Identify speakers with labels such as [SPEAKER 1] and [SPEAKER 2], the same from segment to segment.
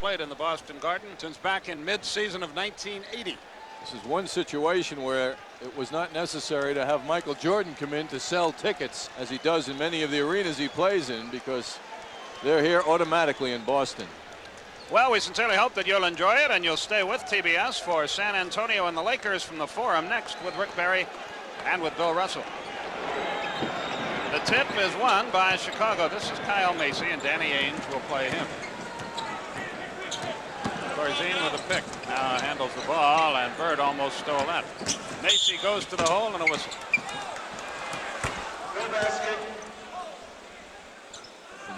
[SPEAKER 1] plate in the Boston Garden since back in mid-season of 1980.
[SPEAKER 2] This is one situation where it was not necessary to have Michael Jordan come in to sell tickets, as he does in many of the arenas he plays in, because they're here automatically in Boston.
[SPEAKER 1] Well, we sincerely hope that you'll enjoy it and you'll stay with TBS for San Antonio and the Lakers from the Forum next with Rick Barry and with Bill Russell. The tip is won by Chicago. This is Kyle Macy, and Danny Ainge will play him. Corzine with a pick. Now handles the ball, and Bird almost stole that. Macy goes to the hole and a whistle.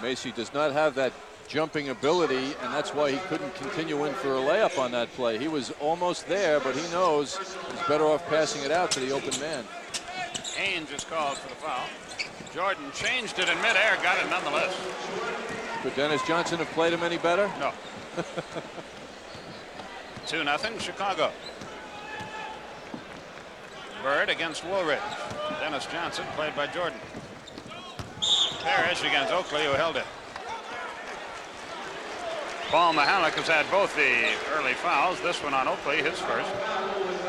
[SPEAKER 2] Macy does not have that jumping ability, and that's why he couldn't continue in for a layup on that play. He was almost there, but he knows he's better off passing it out to the open man.
[SPEAKER 1] Ainge is called for the foul. Jordan changed it in midair, got it nonetheless.
[SPEAKER 2] Could Dennis Johnson have played him any better?
[SPEAKER 1] No. 2-0 Chicago. Bird against Woolridge. Dennis Johnson played by Jordan. Parrish against Oakley, who held it. Paul Mihalik has had both the early fouls. This one on Oakley, his first.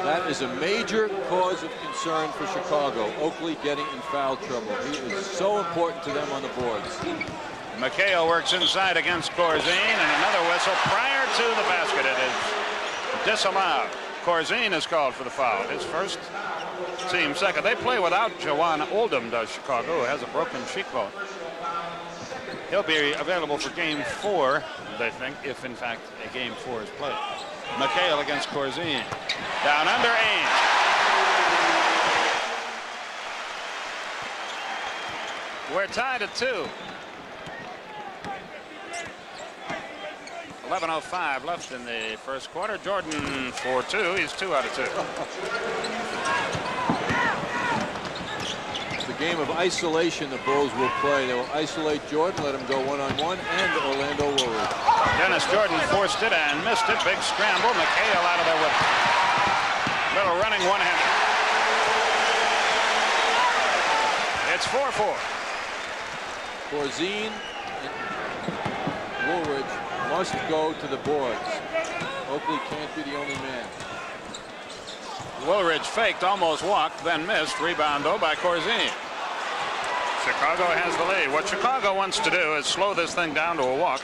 [SPEAKER 2] That is a major cause of concern for Chicago. Oakley getting in foul trouble. He is so important to them on the boards.
[SPEAKER 1] McHale works inside against Corzine, and another whistle prior to the basket. It is disallowed. Corzine is called for the foul. His first, team second. They play without Jawan Oldham, does Chicago, who has a broken cheekbone. He'll be available for game 4, they think, if in fact a game 4 is played. McHale against Corzine. Down under Ainge. We're tied at 2. 11:05 left in the first quarter. Jordan for 2. He's 2 out of 2.
[SPEAKER 2] It's a game of isolation the Bulls will play. They will isolate Jordan, let him go one-on-one, and Orlando Woolridge.
[SPEAKER 1] Dennis Jordan forced it and missed it. Big scramble. McHale out of there with little running one-hander. It's 4-4.
[SPEAKER 2] Corzine and Woolridge must go to the boards. Oakley can't be the only man.
[SPEAKER 1] Woolridge faked, almost walked, then missed. Rebound, though, by Corzine. Chicago has the lead. What Chicago wants to do is slow this thing down to a walk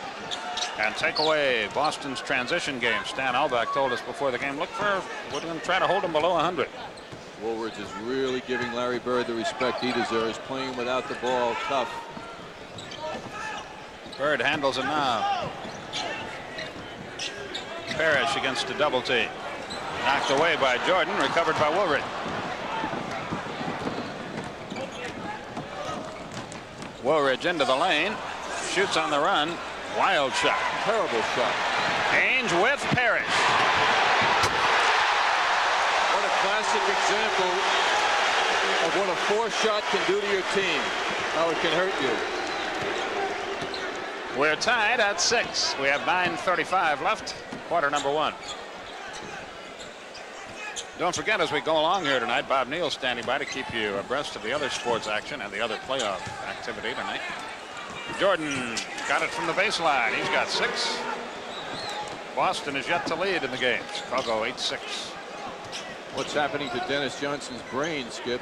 [SPEAKER 1] and take away Boston's transition game. Stan Albeck told us before the game, we're going to try to hold them below 100.
[SPEAKER 2] Woolridge is really giving Larry Bird the respect he deserves, playing without the ball, tough.
[SPEAKER 1] Bird handles it now. Parrish against a double team. Knocked away by Jordan, recovered by Woolridge. Woolridge into the lane, shoots on the run, wild shot.
[SPEAKER 2] Terrible shot.
[SPEAKER 1] Ainge with Parrish.
[SPEAKER 2] What a classic example of what a forced shot can do to your team, how it can hurt you.
[SPEAKER 1] We're tied at 6. We have 9:35 left, quarter number 1. Don't forget, as we go along here tonight, Bob Neal standing by to keep you abreast of the other sports action and the other playoff activity tonight. Jordan got it from the baseline. He's got 6. Boston is yet to lead in the game. Chicago 8-6.
[SPEAKER 2] What's happening to Dennis Johnson's brain, Skip?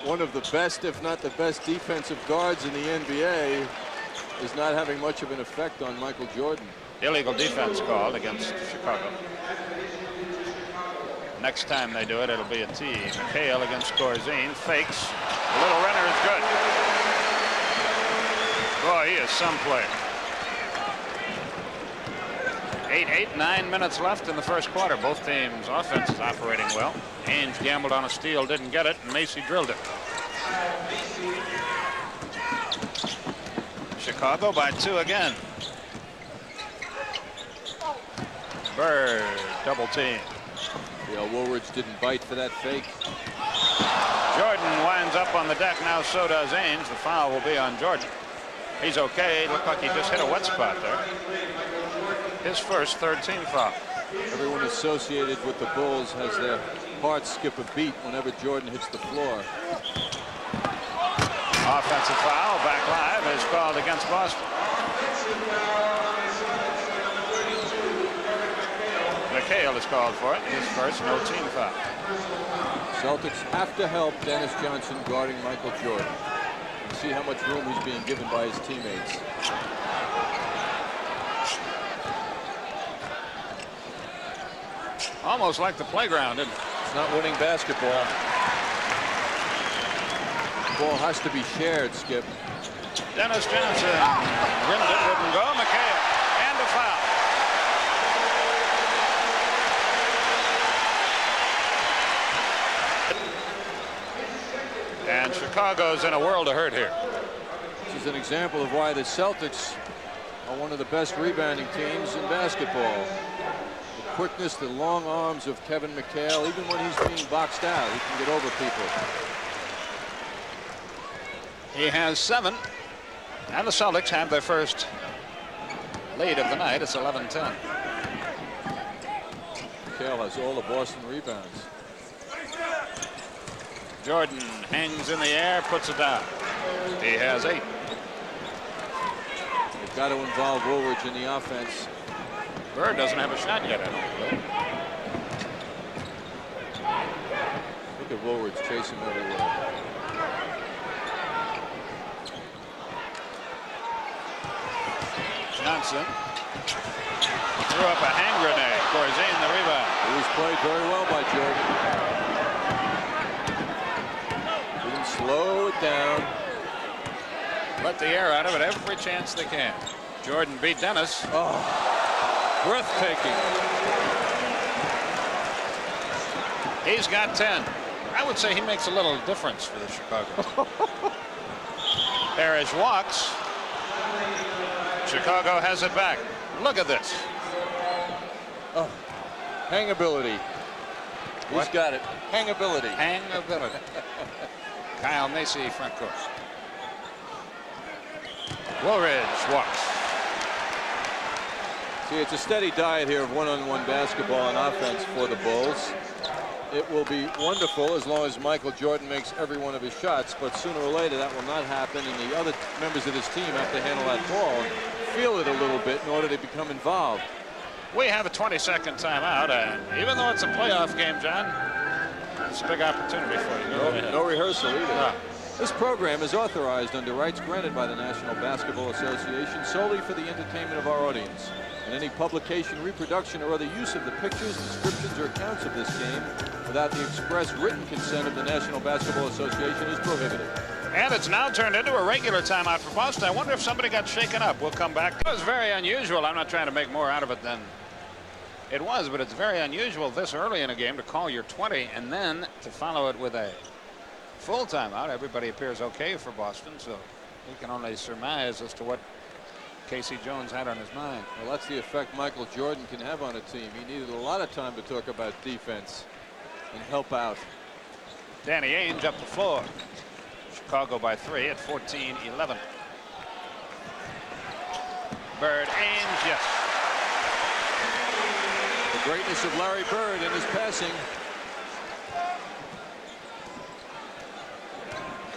[SPEAKER 2] One of the best, if not the best, defensive guards in the NBA is not having much of an effect on Michael Jordan.
[SPEAKER 1] Illegal defense called against Chicago. Next time they do it, it'll be a tee. McHale against Corzine. Fakes. The little runner is good. Boy, he is some player. 9 minutes left in the first quarter. Both teams' offense is operating well. Ainge gambled on a steal, didn't get it, and Macy drilled it. Chicago by 2 again. Bird, double team.
[SPEAKER 2] Yeah, Woolridge didn't bite for that fake.
[SPEAKER 1] Jordan winds up on the deck. Now so does Ainge. The foul will be on Jordan. He's okay. Looked like he just hit a wet spot there. His first third-team foul.
[SPEAKER 2] Everyone associated with the Bulls has their heart skip a beat whenever Jordan hits the floor.
[SPEAKER 1] Offensive foul, back live, is called against Boston. McHale is called for it. His first, no team foul.
[SPEAKER 2] Celtics have to help Dennis Johnson guarding Michael Jordan. And see how much room he's being given by his teammates.
[SPEAKER 1] Almost like the playground, isn't it?
[SPEAKER 2] It's not winning basketball. The ball has to be shared, Skip.
[SPEAKER 1] Dennis Johnson rimmed it, wouldn't go. McHale, and a foul. And Chicago's in a world of hurt here.
[SPEAKER 2] This is an example of why the Celtics are one of the best rebounding teams in basketball. The quickness, the long arms of Kevin McHale, even when he's being boxed out, he can get over people.
[SPEAKER 1] He has 7. And the Celtics have their first lead of the night. It's 11-10.
[SPEAKER 2] McHale has all the Boston rebounds.
[SPEAKER 1] Jordan hangs in the air, puts it down. He has 8.
[SPEAKER 2] They've got to involve Woolridge in the offense.
[SPEAKER 1] Bird doesn't have a shot yet, I don't know.
[SPEAKER 2] Look at Woolridge chase him everywhere.
[SPEAKER 1] Johnson threw up a hand grenade. Corzine the rebound.
[SPEAKER 2] It was played very well by Jordan. Didn't slow it down.
[SPEAKER 1] Let the air out of it every chance they can. Jordan beat Dennis.
[SPEAKER 2] Oh, breathtaking.
[SPEAKER 1] He's got 10. I would say he makes a little difference for the Chicago. Parrish walks. Chicago has it back. Look at this.
[SPEAKER 2] Oh, hangability.
[SPEAKER 1] What?
[SPEAKER 2] He's got it. Hangability.
[SPEAKER 1] Hangability. Kyle Macy front court. Woolridge walks.
[SPEAKER 2] See, it's a steady diet here of one-on-one basketball and offense for the Bulls. It will be wonderful as long as Michael Jordan makes every one of his shots, but sooner or later that will not happen, and the other members of this team have to handle that ball and feel it a little bit in order to become involved.
[SPEAKER 1] We have a 20-second timeout, and even though it's a playoff game, John, it's a big opportunity for you.
[SPEAKER 2] No rehearsal either.
[SPEAKER 1] No.
[SPEAKER 2] This program is authorized under rights granted by the National Basketball Association solely for the entertainment of our audience. And any publication, reproduction, or other use of the pictures, descriptions, or accounts of this game without the express written consent of the National Basketball Association is prohibited.
[SPEAKER 1] And it's now turned into a regular timeout for Boston. I wonder if somebody got shaken up. We'll come back. It was very unusual. I'm not trying to make more out of it than it was, but it's very unusual this early in a game to call your 20 and then to follow it with a full timeout. Everybody appears okay for Boston, so we can only surmise as to what Casey Jones had on his mind.
[SPEAKER 2] Well, that's the effect Michael Jordan can have on a team. He needed a lot of time to talk about defense and help out.
[SPEAKER 1] Danny Ainge up the floor. Chicago by 3 at 14-11. Bird, Ainge, yes.
[SPEAKER 2] The greatness of Larry Bird in his passing.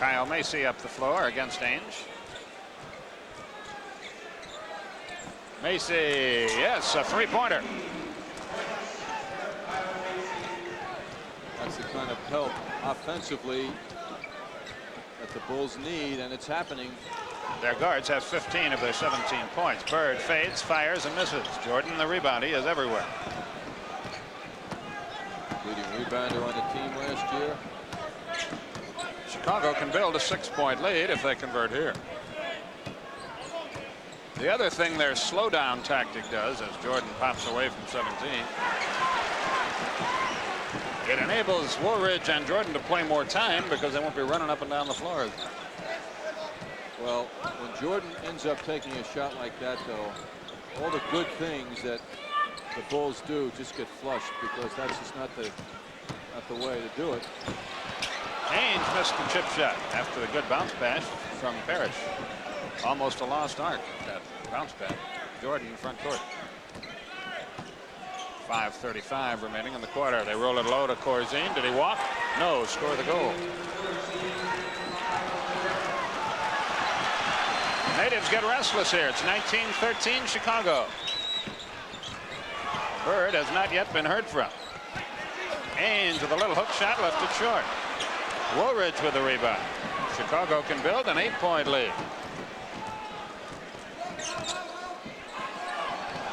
[SPEAKER 1] Kyle Macy up the floor against Ainge. Macy, yes, a three-pointer.
[SPEAKER 2] That's the kind of help offensively that the Bulls need, and it's happening.
[SPEAKER 1] Their guards have 15 of their 17 points. Bird fades, fires, and misses. Jordan, the rebound, he is everywhere.
[SPEAKER 2] Leading rebounder on the team last year.
[SPEAKER 1] Chicago can build a 6-point lead if they convert here. The other thing their slowdown tactic does, as Jordan pops away from 17, it enables Woolridge and Jordan to play more time because they won't be running up and down the floor.
[SPEAKER 2] Well, when Jordan ends up taking a shot like that, though, all the good things that the Bulls do just get flushed because that's just not the way to do it.
[SPEAKER 1] Ainge missed the chip shot after the good bounce pass from Parrish. Almost a lost art, that bounce pass. Jordan in front court. 5:35 remaining in the quarter. They roll it low to Corzine. Did he walk? No. Score the goal. Natives get restless here. It's 19-13 Chicago. Bird has not yet been heard from. Ains with a little hook shot, left it short. Woolridge with the rebound. Chicago can build an 8-point lead.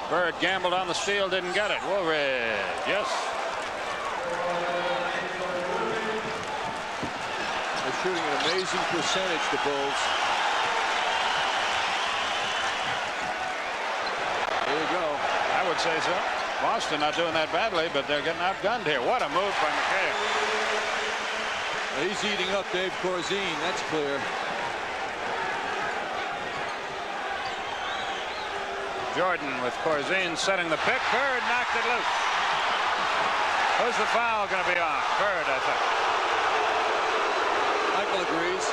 [SPEAKER 1] Bird gambled on the steal, didn't get it. Woolridge, yes.
[SPEAKER 2] They're shooting an amazing percentage, the Bulls. There you go.
[SPEAKER 1] I would say so. Boston not doing that badly, but they're getting outgunned here. What a move by McHale.
[SPEAKER 2] He's eating up Dave Corzine, that's clear.
[SPEAKER 1] Jordan with Corzine setting the pick. Bird knocked it loose. Who's the foul going to be on? Bird, I think.
[SPEAKER 2] Michael agrees.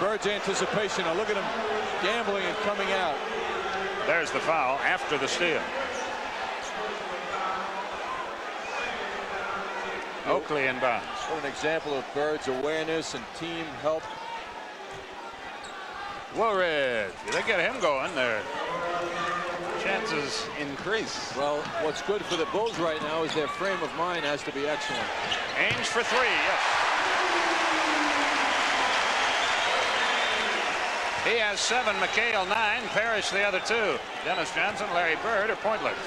[SPEAKER 2] Bird's anticipation. Now look at him gambling and coming out.
[SPEAKER 1] There's the foul after the steal. Oakley inbounds.
[SPEAKER 2] What an example of Bird's awareness and team help.
[SPEAKER 1] Woolridge, they get him going, their chances increase.
[SPEAKER 2] Well, what's good for the Bulls right now is their frame of mind has to be excellent.
[SPEAKER 1] Ains for three, yes. He has 7, McHale 9, Parrish the other 2. Dennis Johnson, Larry Bird are pointless.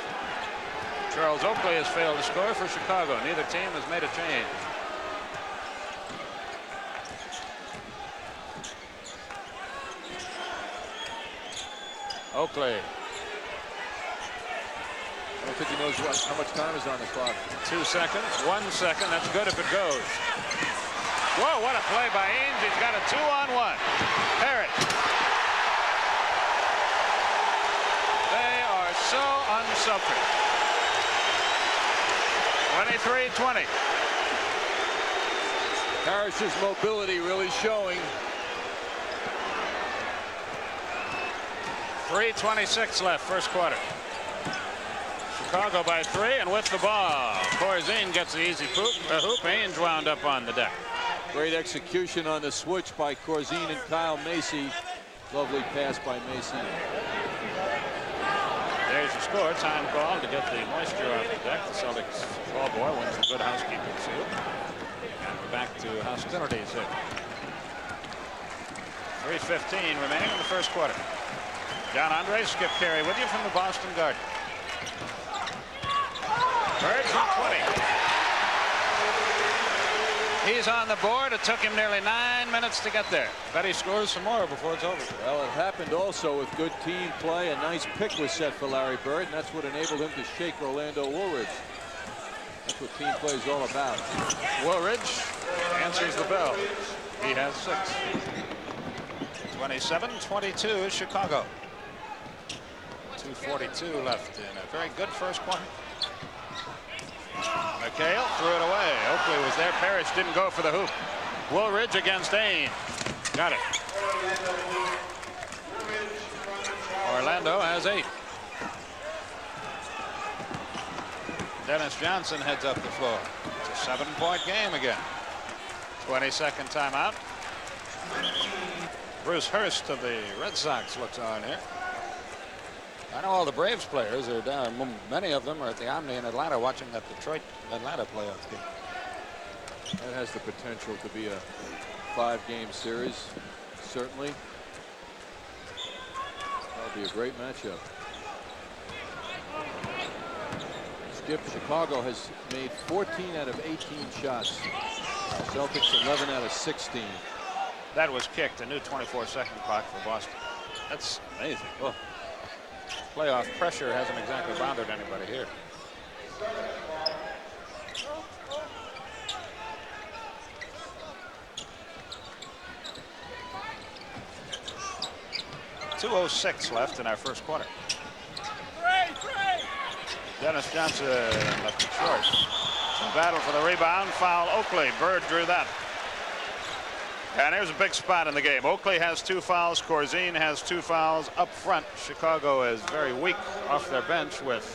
[SPEAKER 1] Charles Oakley has failed to score for Chicago. Neither team has made a change. Oakley.
[SPEAKER 2] I don't think he knows how much time is on the clock.
[SPEAKER 1] 2 seconds, 1 second. That's good if it goes. Whoa, what a play by Ains. He's got a 2-on-1. Parrish. They are so unselfish. 23-20.
[SPEAKER 2] Parrish's mobility really showing.
[SPEAKER 1] 3:26 left, first quarter. Chicago by 3, and with the ball, Corzine gets the easy hoop. Ains wound up on the deck.
[SPEAKER 2] Great execution on the switch by Corzine and Kyle Macy. Lovely pass by Macy.
[SPEAKER 1] There's your score. Time call to get the moisture off the deck. The Celtics ball boy wins the good housekeeping suit. And we're back to hostilities here. 3:15 remaining in the first quarter. John Andre, Skip Carey with you from the Boston Garden. Bird from 20. He's on the board. It took him nearly 9 minutes to get there. Bet he scores some more before it's over.
[SPEAKER 2] Well, it happened also with good team play. A nice pick was set for Larry Bird, and that's what enabled him to shake Orlando Woolridge. That's what team play is all about.
[SPEAKER 1] Woolridge answers the bell. He has 6. 27-22 is Chicago. 2:42 left in a very good first quarter. McHale threw it away. Oakley was there. Parrish didn't go for the hoop. Woolridge against Ains. Got it. Orlando has 8. Dennis Johnson heads up the floor. It's a 7-point game again. 22nd timeout. Bruce Hurst of the Red Sox looks on here. I know all the Braves players are down. Many of them are at the Omni in Atlanta watching that Detroit-Atlanta playoff game.
[SPEAKER 2] That has the potential to be a 5-game series, certainly. That'll be a great matchup. Skip, Chicago has made 14 out of 18 shots. Celtics 11 out of 16.
[SPEAKER 1] That was kicked. A new 24-second clock for Boston. That's amazing. Oh. Playoff pressure hasn't exactly bothered anybody here. .206 left in our first quarter. Dennis Johnson left it short. Some battle for the rebound. Foul Oakley. Bird drew that. And there's a big spot in the game. Oakley has 2 fouls. Corzine has 2 fouls. Up front, Chicago is very weak off their bench with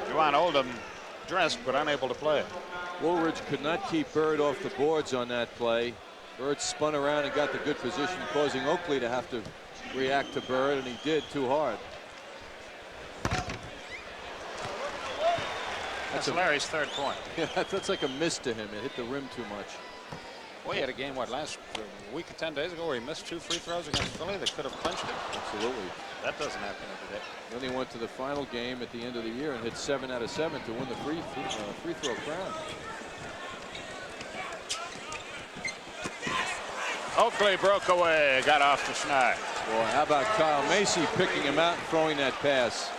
[SPEAKER 1] Juwan Oldham dressed but unable to play.
[SPEAKER 2] Woolridge could not keep Bird off the boards on that play. Bird spun around and got the good position, causing Oakley to have to react to Bird, and he did too hard.
[SPEAKER 1] That's Larry's third point.
[SPEAKER 2] Yeah, that's like a miss to him. It hit the rim too much.
[SPEAKER 1] Well, he had a game, last week or 10 days ago where he missed 2 free throws against Philly that could have clinched it.
[SPEAKER 2] Absolutely.
[SPEAKER 1] That doesn't happen every day.
[SPEAKER 2] Then he went to the final game at the end of the year and hit 7 out of 7 to win the free throw crown.
[SPEAKER 1] Oakley broke away, got off the schneid.
[SPEAKER 2] Boy, how about Kyle Macy picking him out and throwing that pass?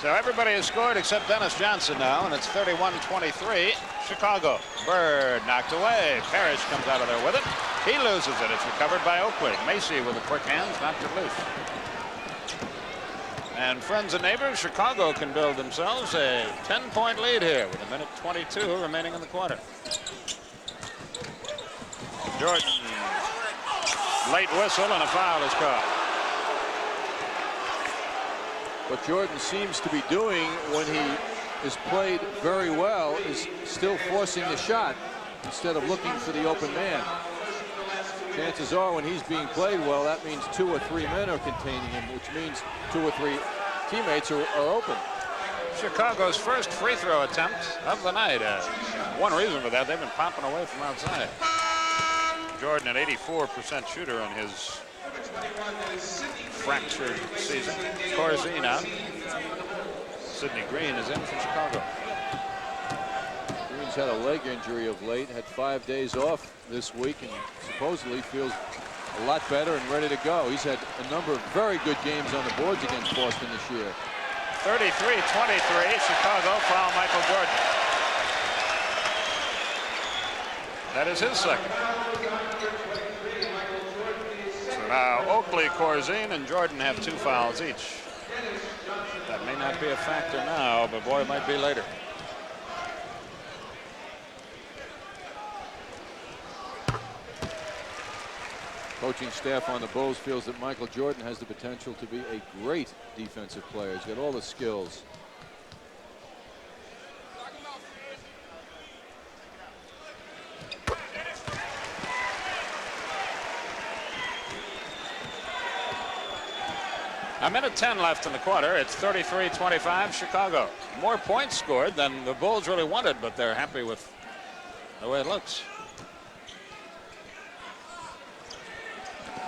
[SPEAKER 1] So everybody has scored except Dennis Johnson now, and it's 31-23. Chicago. Bird knocked away. Parrish comes out of there with it. He loses it. It's recovered by Oakley. Macy with the quick hands knocked it loose. And friends and neighbors, Chicago can build themselves a 10-point lead here with 1:22 remaining in the quarter. Jordan. Late whistle and a foul is called.
[SPEAKER 2] What Jordan seems to be doing when he is played very well is still forcing the shot instead of looking for the open man. Chances are when he's being played well, that means 2 or 3 men are containing him, which means 2 or 3 teammates are open.
[SPEAKER 1] Chicago's first free throw attempt of the night. One reason for that, they've been popping away from outside. Jordan, an 84% shooter in his fractured season. Corzine out. Sidney Green is in for Chicago.
[SPEAKER 2] Green's had a leg injury of late, had 5 days off this week, and supposedly feels a lot better and ready to go. He's had a number of very good games on the boards against Boston this year.
[SPEAKER 1] 33-23, Chicago foul Michael Jordan. That is his second. So now Oakley, Corzine, and Jordan have 2 fouls each. That may not be a factor now, but boy, it might be later.
[SPEAKER 2] Coaching staff on the Bulls feels that Michael Jordan has the potential to be a great defensive player. He's got all the skills.
[SPEAKER 1] A minute 10 left in the quarter. It's 33-25 Chicago. More points scored than the Bulls really wanted, but they're happy with the way it looks.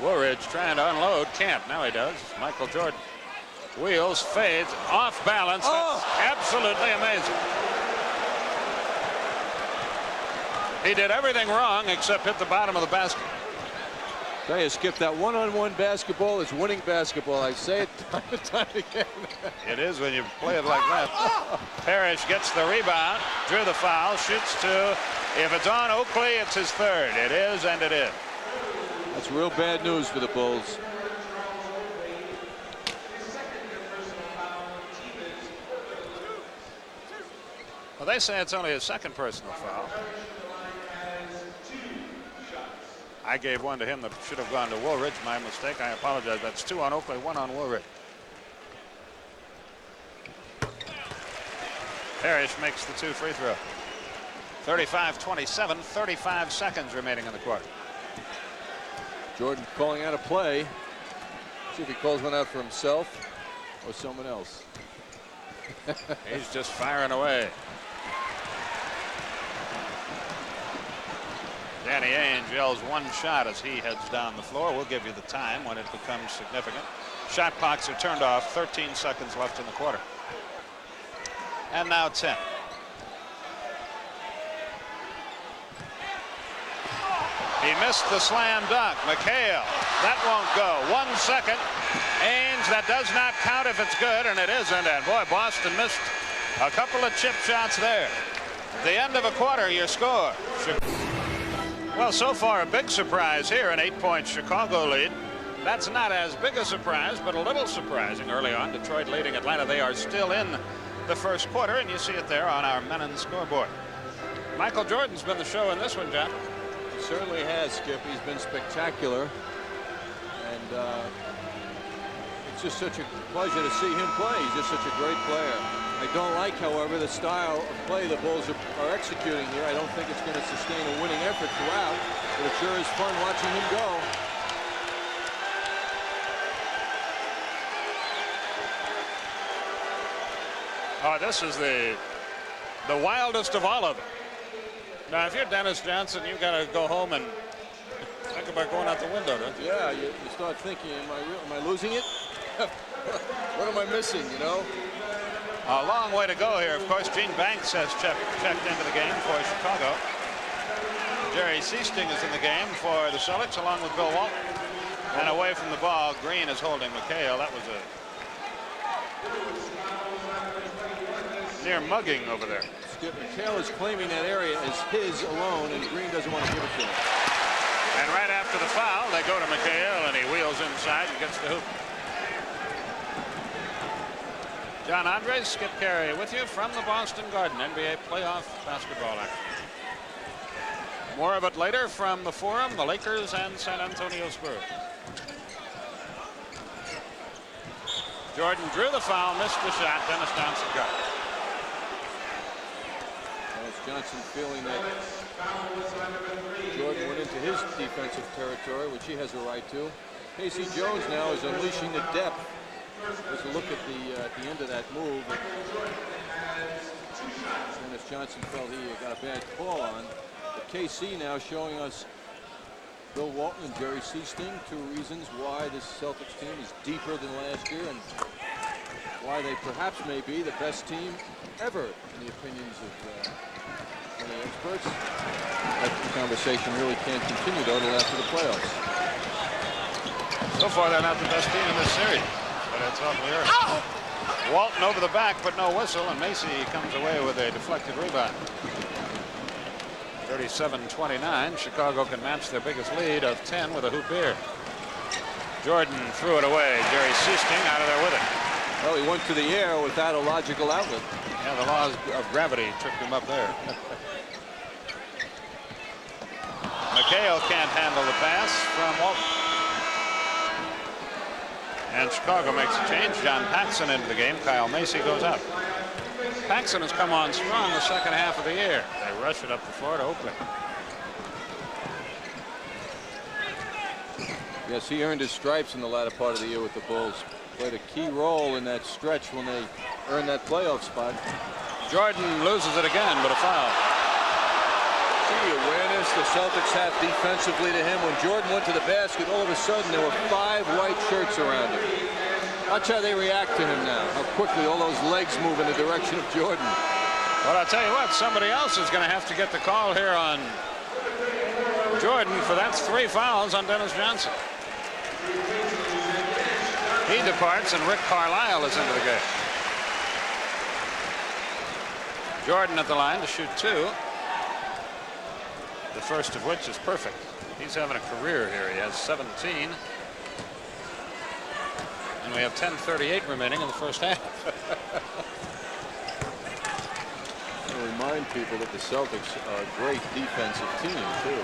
[SPEAKER 1] Woolridge trying to unload. Can't. Now he does. Michael Jordan wheels, fades, off balance.
[SPEAKER 2] Oh.
[SPEAKER 1] Absolutely amazing. He did everything wrong except hit the bottom of the basket.
[SPEAKER 2] Tell you, Skip, that one-on-one basketball is winning basketball. I say it time and time again.
[SPEAKER 1] It is when you play it like that. Parrish gets the rebound, drew the foul, shoots 2. If it's on Oakley, it's his third. It is, and it is.
[SPEAKER 2] That's real bad news for the Bulls.
[SPEAKER 1] Well, they say it's only his second personal foul. I gave one to him that should have gone to Woolridge. My mistake. I apologize. That's 2 on Oakley, 1 on Woolridge. Parrish makes the 2 free throw. 35-27, 35 seconds remaining in the quarter.
[SPEAKER 2] Jordan calling out a play. See if he calls one out for himself or someone else.
[SPEAKER 1] He's just firing away. Danny Ainge yells one shot as he heads down the floor. We'll give you the time when it becomes significant. Shot clocks are turned off. 13 seconds left in the quarter. And now 10. He missed the slam dunk. McHale. That won't go. 1 second. Ainge, that does not count if it's good, and it isn't. And boy, Boston missed a couple of chip shots there. At the end of a quarter, your score. Well, so far a big surprise here, an 8-point Chicago lead. That's not as big a surprise, but a little surprising early on. Detroit leading Atlanta. They are still in the first quarter, and you see it there on our Menon scoreboard. Michael Jordan's been the show in this one, John.
[SPEAKER 2] He certainly has, Skip. He's been spectacular. And it's just such a pleasure to see him play. He's just such a great player. I don't like, however, the style of play the Bulls are executing here. I don't think it's going to sustain a winning effort throughout, but it sure is fun watching him go.
[SPEAKER 1] Oh, this is the The wildest of all of them. Now, if you're Dennis Johnson, you've got to go home and think about going out the window, don't you?
[SPEAKER 2] Yeah, you start thinking, am I losing it? What am I missing, you know?
[SPEAKER 1] A long way to go here. Of course, Gene Banks has checked into the game for Chicago. Jerry Seasting is in the game for the Celtics, along with Bill Walton. And away from the ball, Green is holding McHale. That was a near mugging over there.
[SPEAKER 2] Skip McHale is claiming that area as his alone, and Green doesn't want to give it to him.
[SPEAKER 1] And right after the foul, they go to McHale, and he wheels inside and gets the hoop. John Andres, Skip Carey with you from the Boston Garden, NBA playoff basketball action. More of it later from the Forum, the Lakers and San Antonio Spurs. Jordan drew the foul, missed the shot. Dennis Johnson got it.
[SPEAKER 2] Dennis Johnson feeling that Jordan went into his defensive territory, which he has a right to. Casey Jones now is unleashing the depth. There's a look at the end of that move. Dennis Johnson felt he got a bad call on. But KC now showing us Bill Walton and Jerry Seasting, two reasons why this Celtics team is deeper than last year and why they perhaps may be the best team ever in the opinions of many experts. That conversation really can't continue though until after the playoffs.
[SPEAKER 1] So far, they're not the best team in this series. But it's awfully early. Walton over the back, but no whistle, and Macy comes away with a deflected rebound. 37-29. Chicago can match their biggest lead of 10 with a hoop here. Jordan threw it away. Jerry Seasting out of there with it.
[SPEAKER 2] Well, he went to the air without a logical outlet.
[SPEAKER 1] Yeah, the laws of gravity tripped him up there. McHale can't handle the pass from Walton. And Chicago makes a change. John Paxson into the game. Kyle Macy goes out. Paxson has come on strong the second half of the year. They rush it up the floor to Oakley.
[SPEAKER 2] Yes, he earned his stripes in the latter part of the year with the Bulls. Played a key role in that stretch when they earned that playoff spot.
[SPEAKER 1] Jordan loses it again, but a foul.
[SPEAKER 2] See the awareness the Celtics have defensively to him. When Jordan went to the basket, all of a sudden there were 5 white shirts around him. Watch how they react to him now. How quickly all those legs move in the direction of Jordan.
[SPEAKER 1] Well, I'll tell you what, somebody else is going to have to get the call here on Jordan, for that's 3 fouls on Dennis Johnson. He departs, and Rick Carlisle is into the game. Jordan at the line to shoot 2. The first of which is perfect. He's having a career here. He has 17. And we have 10:38 remaining in the first half.
[SPEAKER 2] I'll remind people that the Celtics are a great defensive team, too.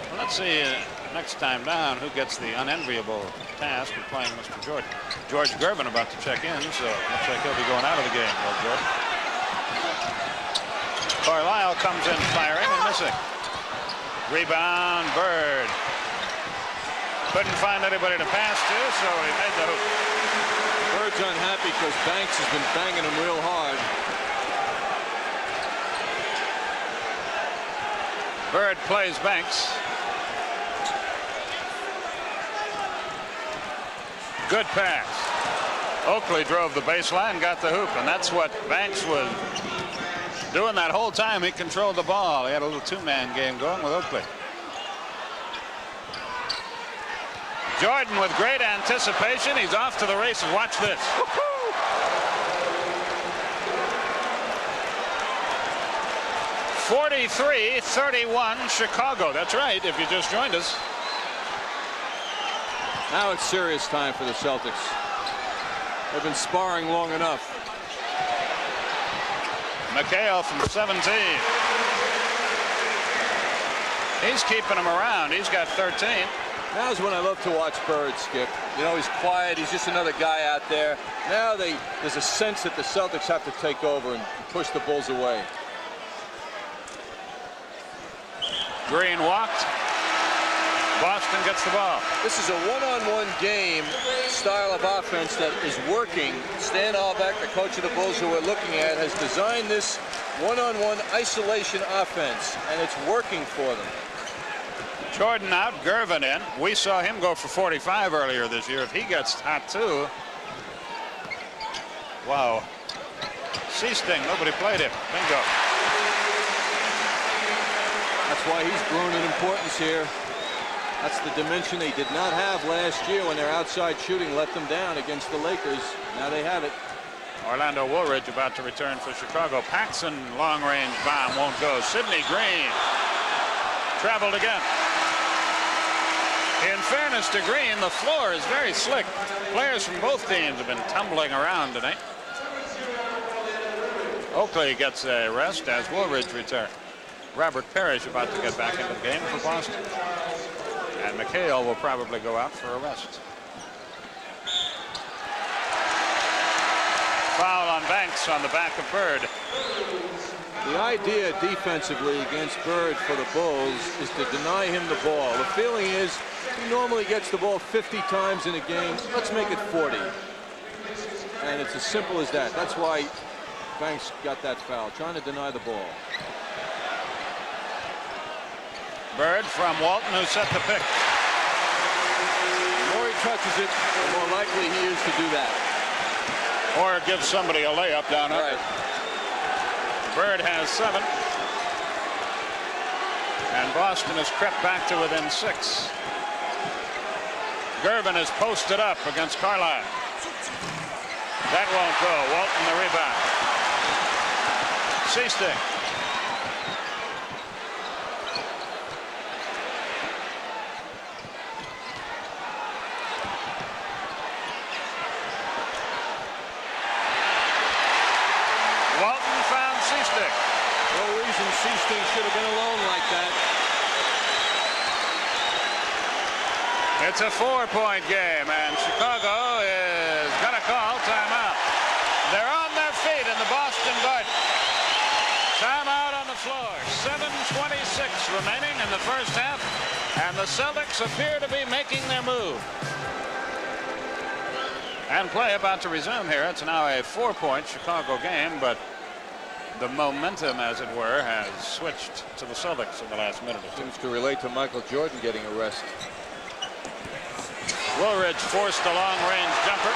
[SPEAKER 1] Well, let's see next time down who gets the unenviable task of playing Mr. Jordan. George Gervin about to check in, so looks like he'll be going out of the game. Well, Jordan. Carlisle comes in firing and missing. Rebound, Bird. Couldn't find anybody to pass to, so he made the hoop.
[SPEAKER 2] Bird's unhappy because Banks has been banging him real hard.
[SPEAKER 1] Bird plays Banks. Good pass. Oakley drove the baseline, got the hoop, and that's what Banks was doing that whole time. He controlled the ball. He had a little 2-man game going with Oakley. Jordan with great anticipation. He's off to the races. Watch this. 43-31 Chicago. That's right, if you just joined us.
[SPEAKER 2] Now it's serious time for the Celtics. They've been sparring long enough.
[SPEAKER 1] McHale from 17. He's keeping him around. He's got 13.
[SPEAKER 2] Now's when I love to watch Bird, Skip. You know, he's quiet. He's just another guy out there. Now there's a sense that the Celtics have to take over and push the Bulls away.
[SPEAKER 1] Green walked. Boston gets the ball.
[SPEAKER 2] This is a one-on-one game style of offense that is working. Stan Albeck, the coach of the Bulls who we're looking at, has designed this one-on-one isolation offense, and it's working for them.
[SPEAKER 1] Jordan out, Gervin in. We saw him go for 45 earlier this year. If he gets hot too. Wow. Seasting, nobody played him. Bingo.
[SPEAKER 2] That's why he's grown in importance here. That's the dimension they did not have last year when their outside shooting let them down against the Lakers. Now they have it.
[SPEAKER 1] Orlando Woolridge about to return for Chicago. Paxson long-range bomb won't go. Sidney Green traveled again. In fairness to Green, the floor is very slick. Players from both teams have been tumbling around tonight. Oakley gets a rest as Woolridge returns. Robert Parrish about to get back into the game for Boston. And McHale will probably go out for a rest. Foul on Banks on the back of Bird.
[SPEAKER 2] The idea defensively against Bird for the Bulls is to deny him the ball. The feeling is he normally gets the ball 50 times in a game. Let's make it 40. And it's as simple as that. That's why Banks got that foul, trying to deny the ball.
[SPEAKER 1] Bird from Walton, who set the pick.
[SPEAKER 2] The more he touches it, the more likely he is to do that.
[SPEAKER 1] Or give somebody a layup down under.
[SPEAKER 2] Right.
[SPEAKER 1] Bird has 7. And Boston has crept back to within 6. Gervin is posted up against Carlisle. That won't go. Walton the rebound. Seasting. Walton found Seasting.
[SPEAKER 2] No reason Seasting should have been alone like that.
[SPEAKER 1] It's a 4-point game, and Chicago is going to call timeout. They're on their feet in the Boston Garden. Timeout on the floor. 7:26 remaining in the first half, and the Celtics appear to be making their move. And play about to resume here. It's now a 4-point Chicago game, but the momentum, as it were, has switched to the Celtics in the last minute or two.
[SPEAKER 2] Seems to relate to Michael Jordan getting a rest.
[SPEAKER 1] Woolridge forced a long-range jumper.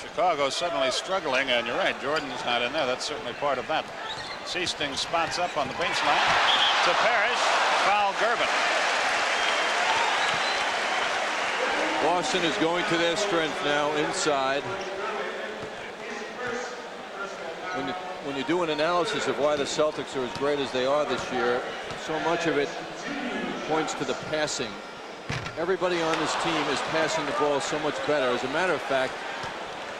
[SPEAKER 1] Chicago suddenly struggling, and you're right, Jordan's not in there. That's certainly part of that. Seasting spots up on the baseline to Parrish. Foul Gervin.
[SPEAKER 2] Boston is going to their strength now inside. When you do an analysis of why the Celtics are as great as they are this year, so much of it points to the passing. Everybody on this team is passing the ball so much better. As a matter of fact,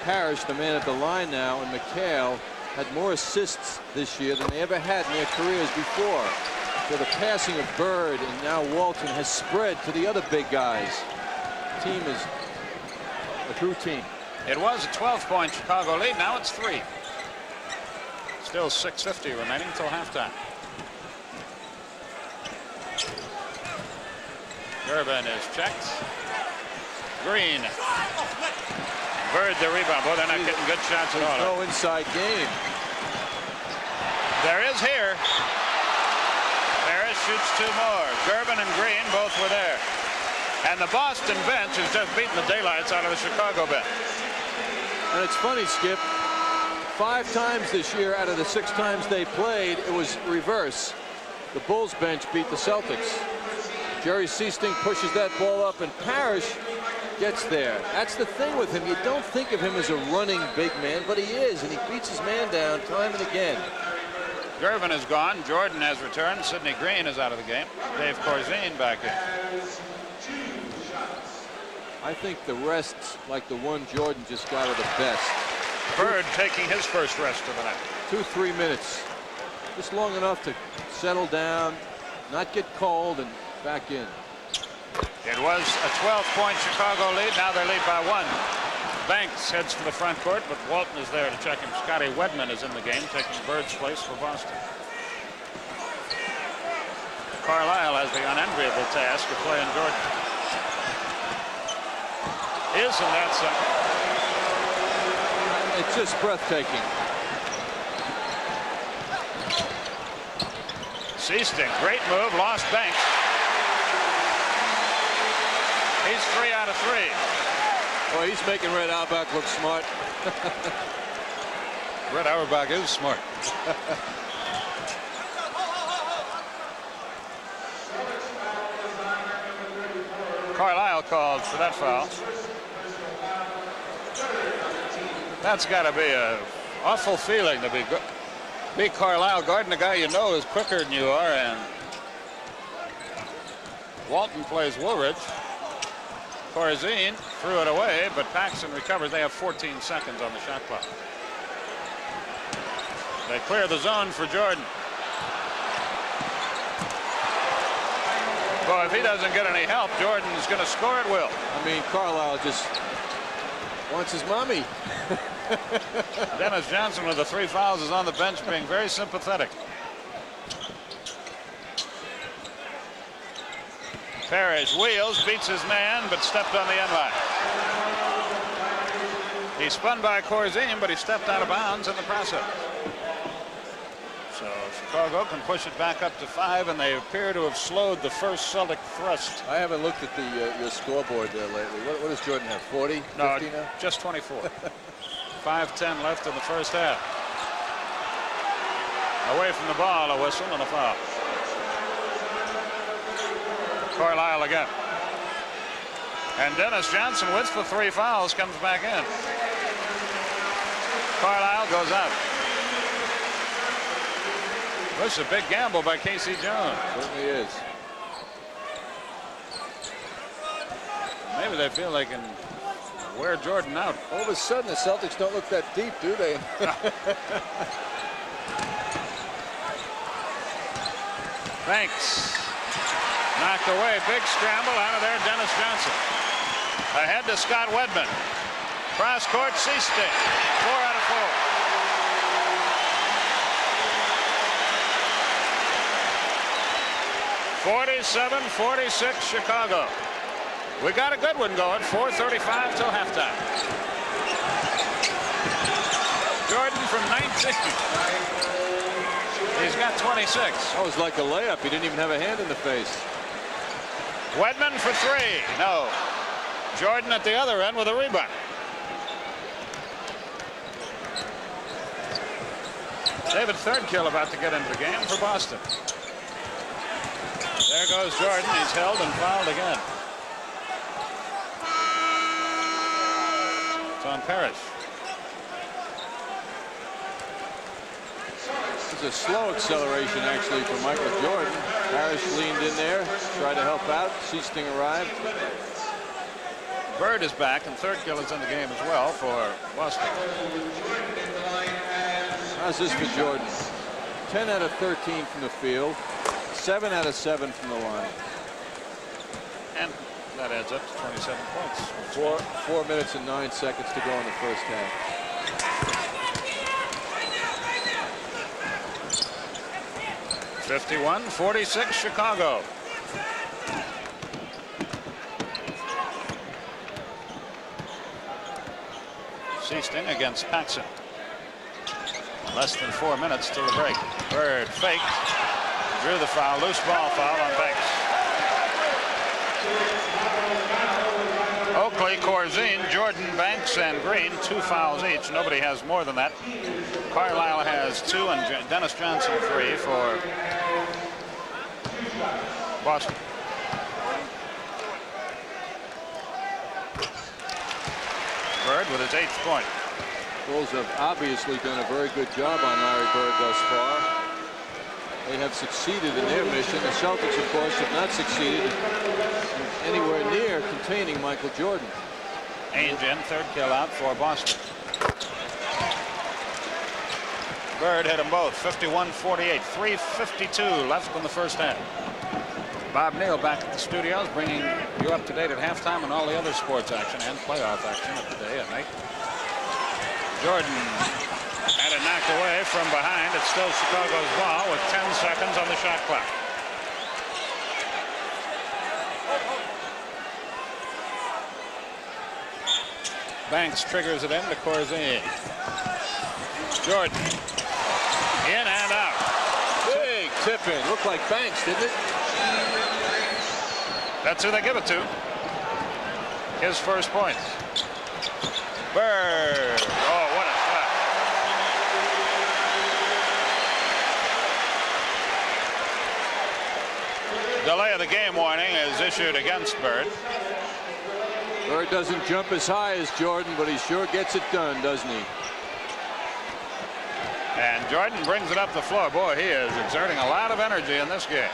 [SPEAKER 2] Parrish, the man at the line now, and McHale had more assists this year than they ever had in their careers before. So the passing of Bird and now Walton has spread to the other big guys. The team is a true team.
[SPEAKER 1] It was a 12-point Chicago lead. Now it's 3. Still 6:50 remaining till halftime. Gervin is checked. Green. Bird the rebound. Boy, they're not getting good shots at all.
[SPEAKER 2] No inside game.
[SPEAKER 1] There is here. Parrish shoots 2 more. Gervin and Green both were there. And the Boston bench has just beaten the daylights out of the Chicago bench.
[SPEAKER 2] And it's funny, Skip. 5 times this year out of the 6 times they played, it was reverse. The Bulls bench beat the Celtics. Jerry Seasting pushes that ball up, and Parrish gets there. That's the thing with him. You don't think of him as a running big man, but he is, and he beats his man down time and again.
[SPEAKER 1] Gervin is gone. Jordan has returned. Sidney Green is out of the game. Dave Corzine back in.
[SPEAKER 2] I think the rests, like the one Jordan just got, are the best.
[SPEAKER 1] Bird taking his first rest of the night.
[SPEAKER 2] 2-3 minutes. Just long enough to settle down, not get cold, and back in.
[SPEAKER 1] It was a 12-point Chicago lead. Now they lead by 1. Banks heads for the front court, but Walton is there to check him. Scotty Wedman is in the game, taking Bird's place for Boston. Carlisle has the unenviable task of playing Jordan. Isn't that something?
[SPEAKER 2] It's just breathtaking.
[SPEAKER 1] Seasting, great move, lost Banks. He's 3 out of 3.
[SPEAKER 2] Boy, he's making Red Auerbach look smart.
[SPEAKER 1] Red Auerbach is smart. Carlisle called for that foul. That's got to be an awful feeling to be Carlisle guarding a guy you know is quicker than you are, and Walton plays Woolridge. Corzine threw it away, but Paxson recovers. They have 14 seconds on the shot clock. They clear the zone for Jordan. Well, if he doesn't get any help, Jordan is going to score at will.
[SPEAKER 2] I mean, Carlisle just wants his mommy.
[SPEAKER 1] Dennis Johnson with the 3 fouls is on the bench being very sympathetic. Parrish wheels, beats his man, but stepped on the end line. He spun by Corzine, but he stepped out of bounds in the process. So Chicago can push it back up to 5, and they appear to have slowed the first Celtic thrust.
[SPEAKER 2] I haven't looked at your scoreboard there lately. What does Jordan have, 40, 50
[SPEAKER 1] No,
[SPEAKER 2] now?
[SPEAKER 1] just 24. 5:10 left in the first half. Away from the ball, a whistle and a foul. Carlisle again. And Dennis Johnson, with the 3 fouls, comes back in. Carlisle goes out. This is a big gamble by Casey Jones.
[SPEAKER 2] Certainly is.
[SPEAKER 1] Maybe they feel they can wear Jordan out.
[SPEAKER 2] All of a sudden, the Celtics don't look that deep, do they?
[SPEAKER 1] Banks knocked away. Big scramble out of there. Dennis Johnson. Ahead to Scott Wedman. Cross court, Seasting. 4 out of 4. 47-46 Chicago. We got a good one going. 4:35 till halftime. Jordan from 19. He's got 26.
[SPEAKER 2] That was like a layup. He didn't even have a hand in the face.
[SPEAKER 1] Wedman for 3. No. Jordan at the other end with a rebound. David Thirdkill about to get into the game for Boston. There goes Jordan. He's held and fouled again. It's on Parrish.
[SPEAKER 2] It's a slow acceleration, actually, for Michael Jordan. Parrish leaned in there, tried to help out. Seasting arrived.
[SPEAKER 1] Bird is back, and Thirdkill is in the game as well for Boston.
[SPEAKER 2] How's this for Jordan? 10 out of 13 from the field. 7 out of 7 from the line.
[SPEAKER 1] And that adds up to 27 points.
[SPEAKER 2] 4 minutes and 9 seconds to go in the first half.
[SPEAKER 1] (51-46) Chicago. Seasting against Paxson. Less than 4 minutes till the break. Bird faked. Drew the foul. Loose ball foul on Banks. Oakley, Corzine, Jordan, Banks, and Green. 2 fouls each. Nobody has more than that. Carlisle has 2 and Dennis Johnson 3 for Boston. Bird with his 8th point.
[SPEAKER 2] Bulls have obviously done a very good job on Larry Bird thus far. They have succeeded in their mission. The Celtics, of course, have not succeeded anywhere near containing Michael Jordan.
[SPEAKER 1] Ainge in, Thirdkill out for Boston. Bird hit them both, 51-48. 3:52 left in the first half. Bob Neal back at the studios, bringing you up to date at halftime and all the other sports action and playoff action of the day and night. Jordan had it knocked away from behind. It's still Chicago's ball with 10 seconds on the shot clock. Banks triggers it into Corzine. Jordan. In and out.
[SPEAKER 2] Big tip in. Looked like Banks, didn't it?
[SPEAKER 1] That's who they give it to. His first points. Bird. Oh, what a shot. Delay of the game warning is issued against Bird.
[SPEAKER 2] Bird doesn't jump as high as Jordan, but he sure gets it done, doesn't he?
[SPEAKER 1] And Jordan brings it up the floor. Boy, he is exerting a lot of energy in this game.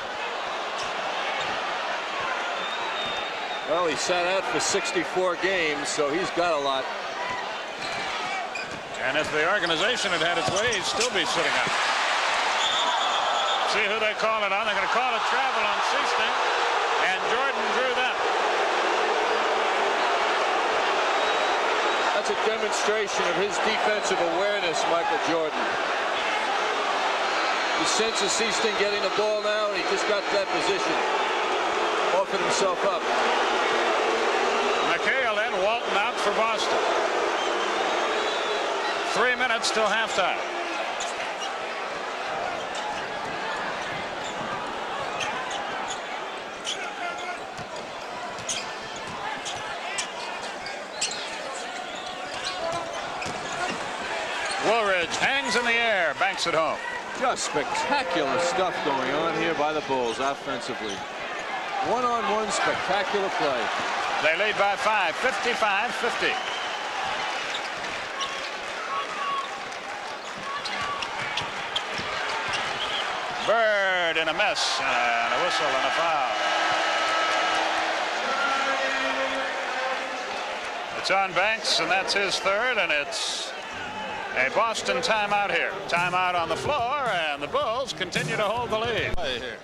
[SPEAKER 2] Well, he sat out for 64 games, so he's got a lot.
[SPEAKER 1] And if the organization had had its way, he'd still be sitting out. See who they call it on. They're going to call a travel on Seasting, and Jordan drew that.
[SPEAKER 2] That's a demonstration of his defensive awareness, Michael Jordan. He senses Seasting getting the ball now, and he just got that position. Offered himself up.
[SPEAKER 1] McHale in, Walton out for Boston. 3 minutes till halftime. Woolridge hangs in the air, banks it home.
[SPEAKER 2] Just spectacular stuff going on here by the Bulls offensively. One-on-one spectacular play.
[SPEAKER 1] They lead by 5, 55-50. Bird in a mess, and a whistle and a foul. It's on Banks, and that's his third, and it's a Boston timeout here. Timeout on the floor, and the Bulls continue to hold the lead. Here.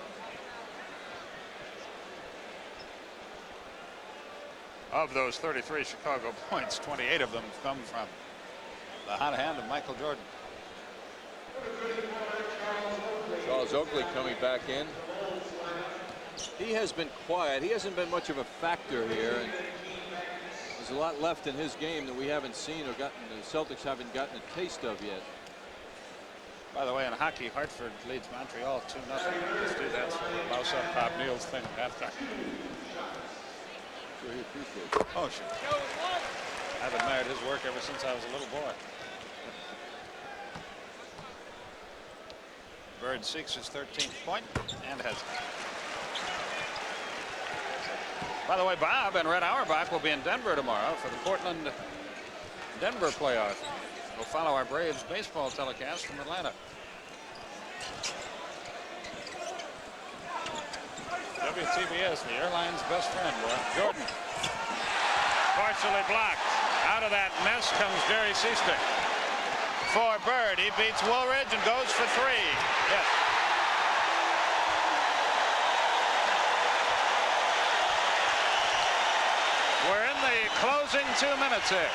[SPEAKER 1] Of those 33 Chicago points, 28 of them have come from the hot hand of Michael Jordan.
[SPEAKER 2] Charles Oakley coming back in. He has been quiet. He hasn't been much of a factor here. And there's a lot left in his game that we haven't seen or gotten. The Celtics haven't gotten a taste of yet.
[SPEAKER 1] By the way, in hockey, Hartford leads Montreal 2-0. Let's do that. Mouse up Bob Neal's thing at halftime.
[SPEAKER 2] Sure, he appreciates it.
[SPEAKER 1] Oh, sure. I've admired his work ever since I was a little boy. Bird seeks his 13th point and has it. By the way, Bob and Red Auerbach will be in Denver tomorrow for the Portland-Denver playoff. We'll follow our Braves baseball telecast from Atlanta. WTBS, the airline's best friend, boy. Jordan. Partially blocked. Out of that mess comes Jerry Seasting. For Bird, he beats Woolridge and goes for 3. Yes. We're in the closing 2 minutes here.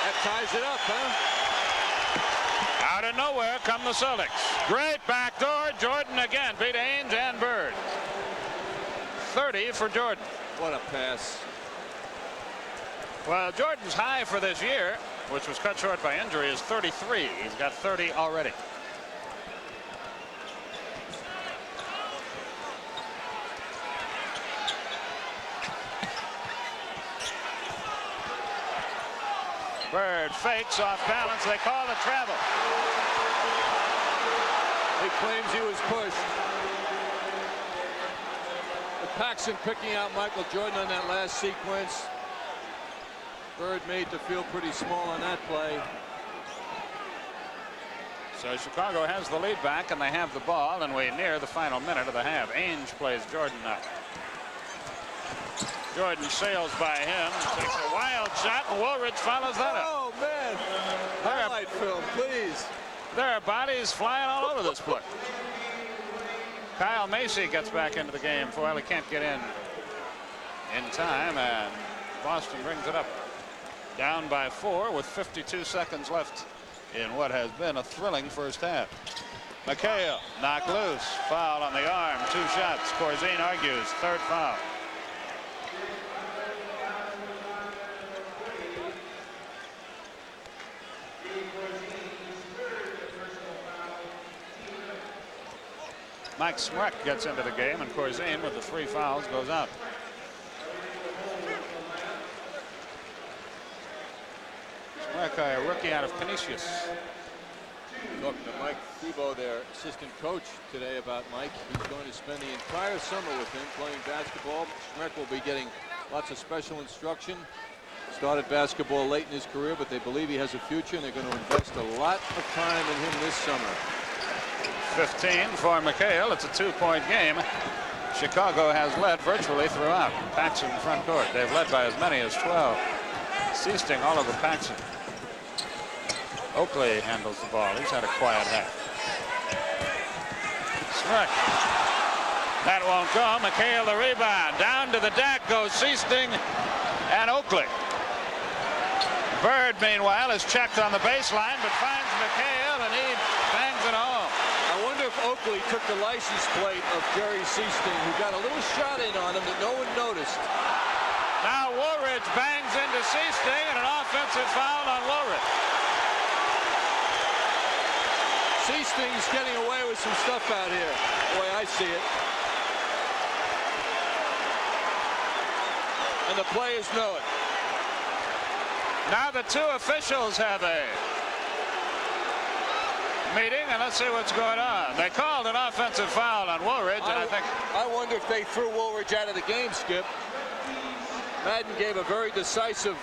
[SPEAKER 2] That ties it up, huh?
[SPEAKER 1] Out of nowhere come the Celtics. Great backdoor. Jordan again beat Ainge and Bird. 30 for Jordan.
[SPEAKER 2] What a pass.
[SPEAKER 1] Well, Jordan's high for this year, which was cut short by injury, is 33. He's got 30 already. Bird fakes off balance. They call the travel.
[SPEAKER 2] He claims he was pushed. But Paxson picking out Michael Jordan on that last sequence. Bird made to feel pretty small on that play.
[SPEAKER 1] So Chicago has the lead back, and they have the ball, and we near the final minute of the half. Ainge plays Jordan up. Jordan sails by him, takes a wild shot, and Woolridge follows that up.
[SPEAKER 2] Oh, man. Highlight film, please.
[SPEAKER 1] There are bodies flying all over this place. Kyle Macy gets back into the game. Well, he can't get in time, and Boston brings it up. Down by 4 with 52 seconds left in what has been a thrilling first half. McHale knocked loose. Foul on the arm. 2 shots. Corzine argues. 3rd foul. Mike Smrek gets into the game, and Corzine with the 3 fouls goes out. Smrek, a rookie out of Canisius.
[SPEAKER 2] Talking to Mike Thibault, their assistant coach, today about Mike. He's going to spend the entire summer with him playing basketball. Smrek will be getting lots of special instruction. Started basketball late in his career, but they believe he has a future, and they're going to invest a lot of time in him this summer.
[SPEAKER 1] 15 for McHale. It's a 2-point game. Chicago has led virtually throughout. Paxson front court. They've led by as many as 12. Seasting all over Paxson. Oakley handles the ball. He's had a quiet half. Smrek. That won't go. McHale the rebound. Down to the deck goes Seasting and Oakley. Bird, meanwhile, is checked on the baseline, but finds McHale, and he bangs it home.
[SPEAKER 2] I wonder if Oakley took the license plate of Jerry Seasting, who got a little shot in on him that no one noticed.
[SPEAKER 1] Now Woolridge bangs into Seasting, and an offensive foul on Woolridge.
[SPEAKER 2] Seasting's getting away with some stuff out here, the way I see it. And the players know it.
[SPEAKER 1] Now the 2 officials have a meeting, and let's see what's going on. They called an offensive foul on Woolridge, and
[SPEAKER 2] I wonder if they threw Woolridge out of the game, Skip. Madden gave a very decisive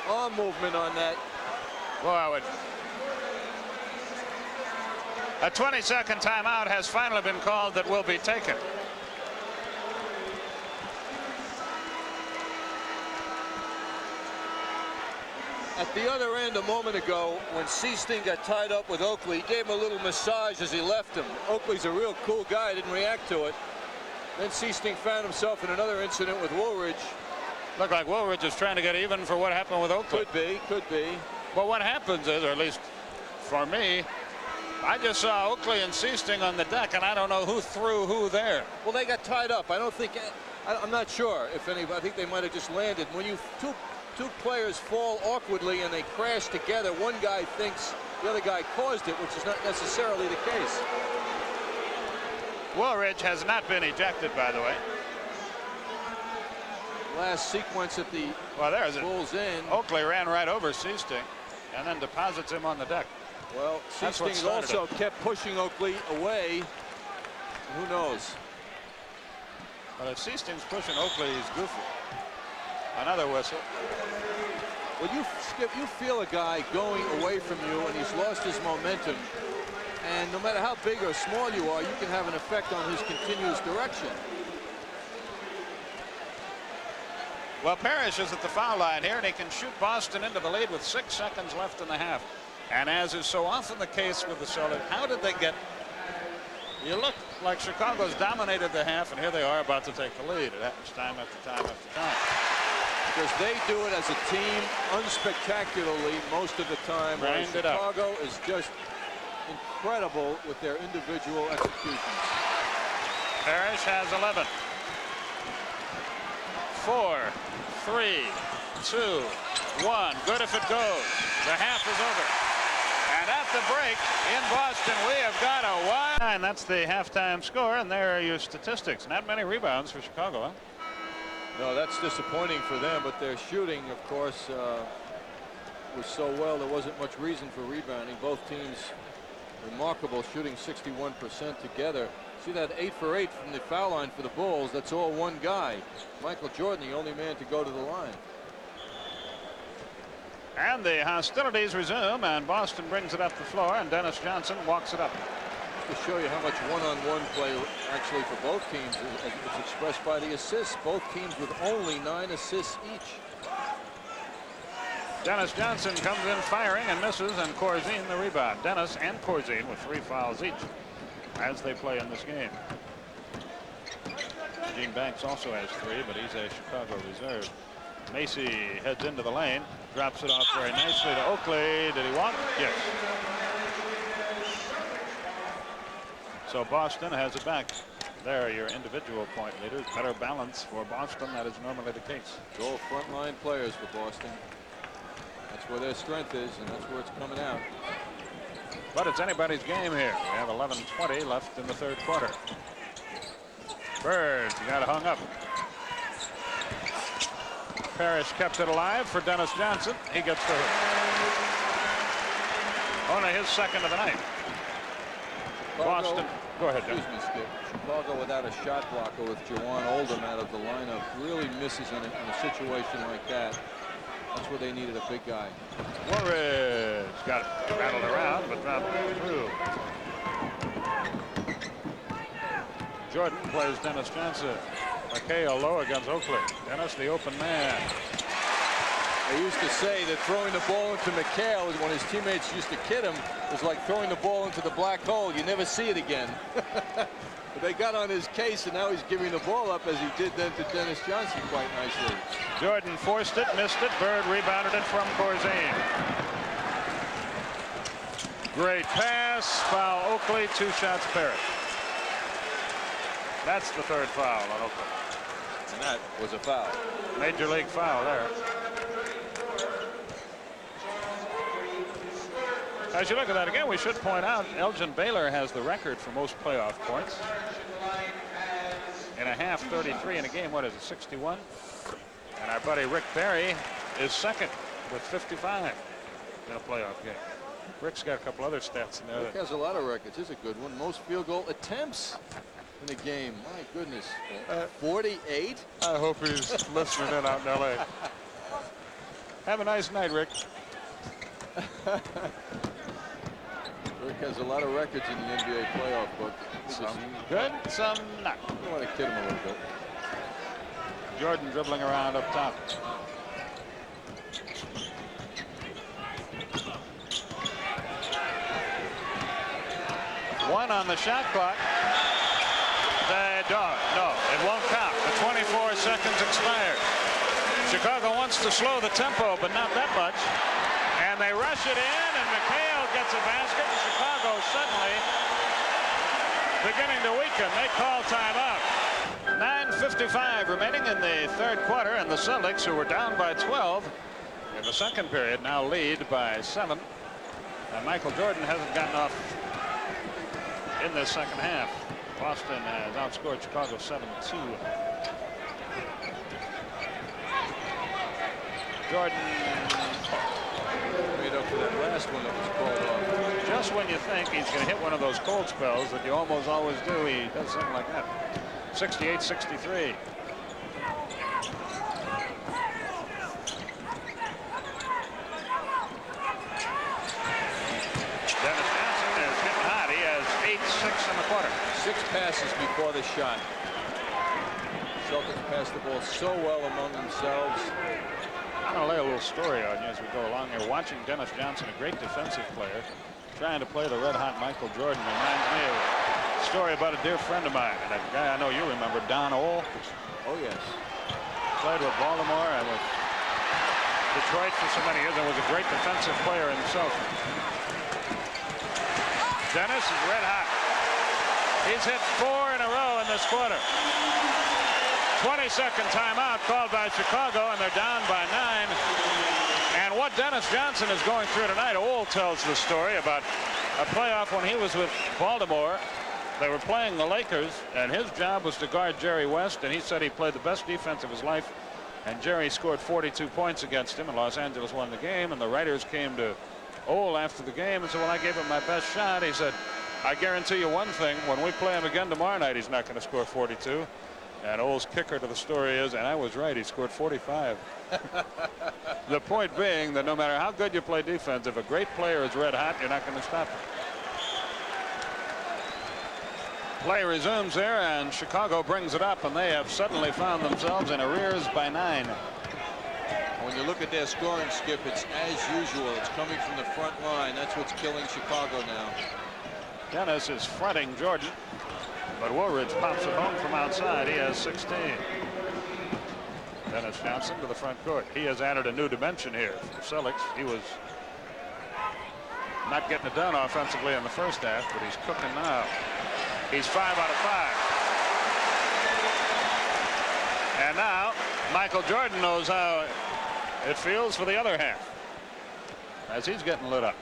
[SPEAKER 2] arm movement on that.
[SPEAKER 1] Boy, a 20-second timeout has finally been called that will be taken.
[SPEAKER 2] At the other end a moment ago, when Seasting got tied up with Oakley, he gave him a little massage as he left him. Oakley's a real cool guy, didn't react to it. Then Seasting found himself in another incident with Woolridge.
[SPEAKER 1] Looked like Woolridge is trying to get even for what happened with Oakley.
[SPEAKER 2] Could be.
[SPEAKER 1] Well, what happens is, or at least for me, I just saw Oakley and Seasting on the deck, and I don't know who threw who there.
[SPEAKER 2] Well, they got tied up. I'm not sure if anybody. I think they might have just landed. When you two players fall awkwardly and they crash together, one guy thinks the other guy caused it, which is not necessarily the case.
[SPEAKER 1] Woolridge has not been ejected, by the way.
[SPEAKER 2] Last sequence at the Bulls end.
[SPEAKER 1] Oakley ran right over Seasting and then deposits him on the deck.
[SPEAKER 2] Well, Seasting also kept pushing Oakley away. Who knows?
[SPEAKER 1] But if Seasting's pushing Oakley, he's goofy. Another whistle.
[SPEAKER 2] Well, Skip, you feel a guy going away from you and he's lost his momentum. And no matter how big or small you are, you can have an effect on his continuous direction.
[SPEAKER 1] Well, Parrish is at the foul line here, and he can shoot Boston into the lead with 6 seconds left in the half. And as is so often the case with the Celtics, how did they get? You look like Chicago's dominated the half, and here they are about to take the lead. It happens time after time after time.
[SPEAKER 2] Because they do it as a team unspectacularly most of the time.
[SPEAKER 1] Grind it up.
[SPEAKER 2] Chicago is just incredible with their individual executions.
[SPEAKER 1] Parrish has 11. 4, 3, 2, 1. Good if it goes. The half is over. And at the break in Boston, we have got a wide. And that's the halftime score, and there are your statistics. Not many rebounds for Chicago, huh?
[SPEAKER 2] No, that's disappointing for them, but their shooting, of course, was so well there wasn't much reason for rebounding. Both teams remarkable, shooting 61% together. See that 8 for 8 from the foul line for the Bulls. That's all one guy. Michael Jordan, the only man to go to the line.
[SPEAKER 1] And the hostilities resume, and Boston brings it up the floor, and Dennis Johnson walks it up.
[SPEAKER 2] To show you how much one-on-one play actually for both teams is expressed by the assists. Both teams with only 9 assists each.
[SPEAKER 1] Dennis Johnson comes in firing and misses, and Corzine the rebound. Dennis and Corzine with 3 fouls each. as they play in this game. Gene Banks also has 3, but he's a Chicago reserve. Macy heads into the lane, drops it off very nicely to Oakley. Did he walk? Yes. So Boston has it back. There are your individual point leaders. Better balance for Boston. That is normally the case.
[SPEAKER 2] It's all frontline players for Boston. That's where their strength is, and that's where it's coming out.
[SPEAKER 1] But it's anybody's game here. We have 11:20 left in the third quarter. Bird got hung up. Parrish kept it alive for Dennis Johnson. He gets the hit. Only his second of the night. Boston. Go ahead, Jim.
[SPEAKER 2] Excuse me, Skip. Chicago without a shot blocker with Jawan Oldham out of the lineup really misses in a situation like that. That's where they needed a big guy.
[SPEAKER 1] Warridge got it rattled around, but not through. Jordan plays Dennis Johnson. McHale low against Oakley. Dennis, the open man.
[SPEAKER 2] They used to say that throwing the ball into McHale, when his teammates used to kid him, was like throwing the ball into the black hole. You never see it again. But they got on his case, and now he's giving the ball up as he did then to Dennis Johnson quite nicely.
[SPEAKER 1] Jordan forced it, missed it. Bird rebounded it from Corzine. Great pass. Foul Oakley. 2 shots Parrish. That's the third foul on Oakley.
[SPEAKER 2] And that was a foul.
[SPEAKER 1] Major league foul there. As you look at that again, we should point out Elgin Baylor has the record for most playoff points. In a half, 33 in a game. What is it, 61? And our buddy Rick Barry is second with 55 in a playoff game. Rick's got a couple other stats in there.
[SPEAKER 2] Rick has a lot of records. Here's a good one. Most field goal attempts in a game. My goodness. 48?
[SPEAKER 1] I hope he's listening in out in L.A. Have a nice night, Rick.
[SPEAKER 2] Rick has a lot of records in the NBA playoff book.
[SPEAKER 1] Some good, some not.
[SPEAKER 2] I want to kid him a little bit.
[SPEAKER 1] Jordan dribbling around up top. One on the shot clock. They don't. No, it won't count. The 24 seconds expired. Chicago wants to slow the tempo, but not that much. And they rush it in, and McHale gets a basket. And Chicago suddenly beginning to weaken. They call timeout. 9:55 remaining in the third quarter, and the Celtics, who were down by 12 in the second period, now lead by 7. And Michael Jordan hasn't gotten off in this second half. Boston has outscored Chicago 7-2. Jordan
[SPEAKER 2] made up for that last one that was called off.
[SPEAKER 1] Just when you think he's going to hit one of those cold spells that you almost always do, he does something like that. 68-63. Dennis Johnson is getting hot. He has 8-6 in the quarter.
[SPEAKER 2] 6 passes before the shot. Celtics pass the ball so well among themselves.
[SPEAKER 1] I'm going to lay a little story on you as we go along here. Watching Dennis Johnson, a great defensive player, trying to play the red-hot Michael Jordan reminds me of a story about a dear friend of mine, and a guy I know you remember, Don Ohl.
[SPEAKER 2] Oh, yes.
[SPEAKER 1] Played with Baltimore and with Detroit for so many years, and was a great defensive player himself. Dennis is red-hot. He's hit 4 in a row in this quarter. 20-second timeout called by Chicago, and they're down by 9. And what Dennis Johnson is going through tonight, Ohl tells the story about a playoff when he was with Baltimore. They were playing the Lakers, and his job was to guard Jerry West, and he said he played the best defense of his life, and Jerry scored 42 points against him, and Los Angeles won the game. And the writers came to Ohl after the game and said, well, I gave him my best shot. He said, I guarantee you one thing, when we play him again tomorrow night, he's not going to score 42. And Ohl's kicker to the story is, and I was right, he scored 45. The point being that no matter how good you play defense, if a great player is red hot, you're not going to stop him. Play resumes there, and Chicago brings it up, and they have suddenly found themselves in arrears by 9.
[SPEAKER 2] When you look at their scoring, Skip, it's as usual. It's coming from the front line. That's what's killing Chicago now.
[SPEAKER 1] Dennis is fronting Jordan, but Woolridge pops it home from outside. He has 16. Dennis Johnson to the front court. He has added a new dimension here for Celtics. He was not getting it done offensively in the first half, but he's cooking now. He's 5 out of 5. And now Michael Jordan knows how it feels for the other half as he's getting lit up.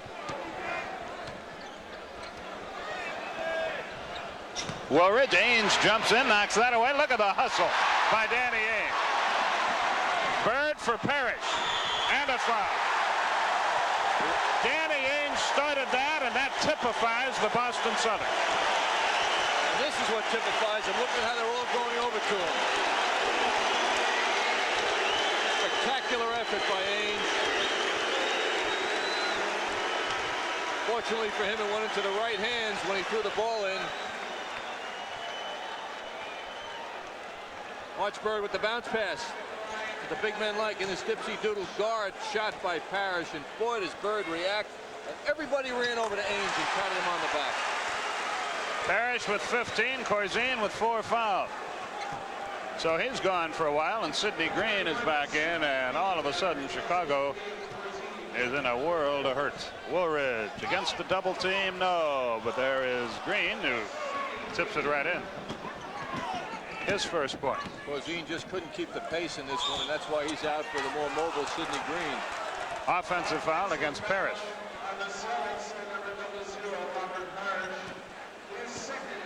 [SPEAKER 1] Woolridge, Ainge jumps in, knocks that away. Look at the hustle by Danny Ainge. Bird for Parrish, and a foul. Danny Ainge started that, and that typifies the Boston Celtics.
[SPEAKER 2] And this is what typifies them. Look at how they're all going over to him. Spectacular effort by Ainge. Fortunately for him, it went into the right hands when he threw the ball in. Watch Bird with the bounce pass. The big men like in this dipsy doodle guard shot by Parrish, and boy does Bird react, and everybody ran over to Ainge and patted him on the back.
[SPEAKER 1] Parrish with 15, Corzine with 4 fouls. So he's gone for a while, and Sidney Green is back in, and all of a sudden Chicago is in a world of hurt. Woolridge against the double team, no, but there is Green who tips it right in. His first point.
[SPEAKER 2] Corzine just couldn't keep the pace in this one, and that's why he's out for the more mobile Sidney Green.
[SPEAKER 1] Offensive foul against Parrish.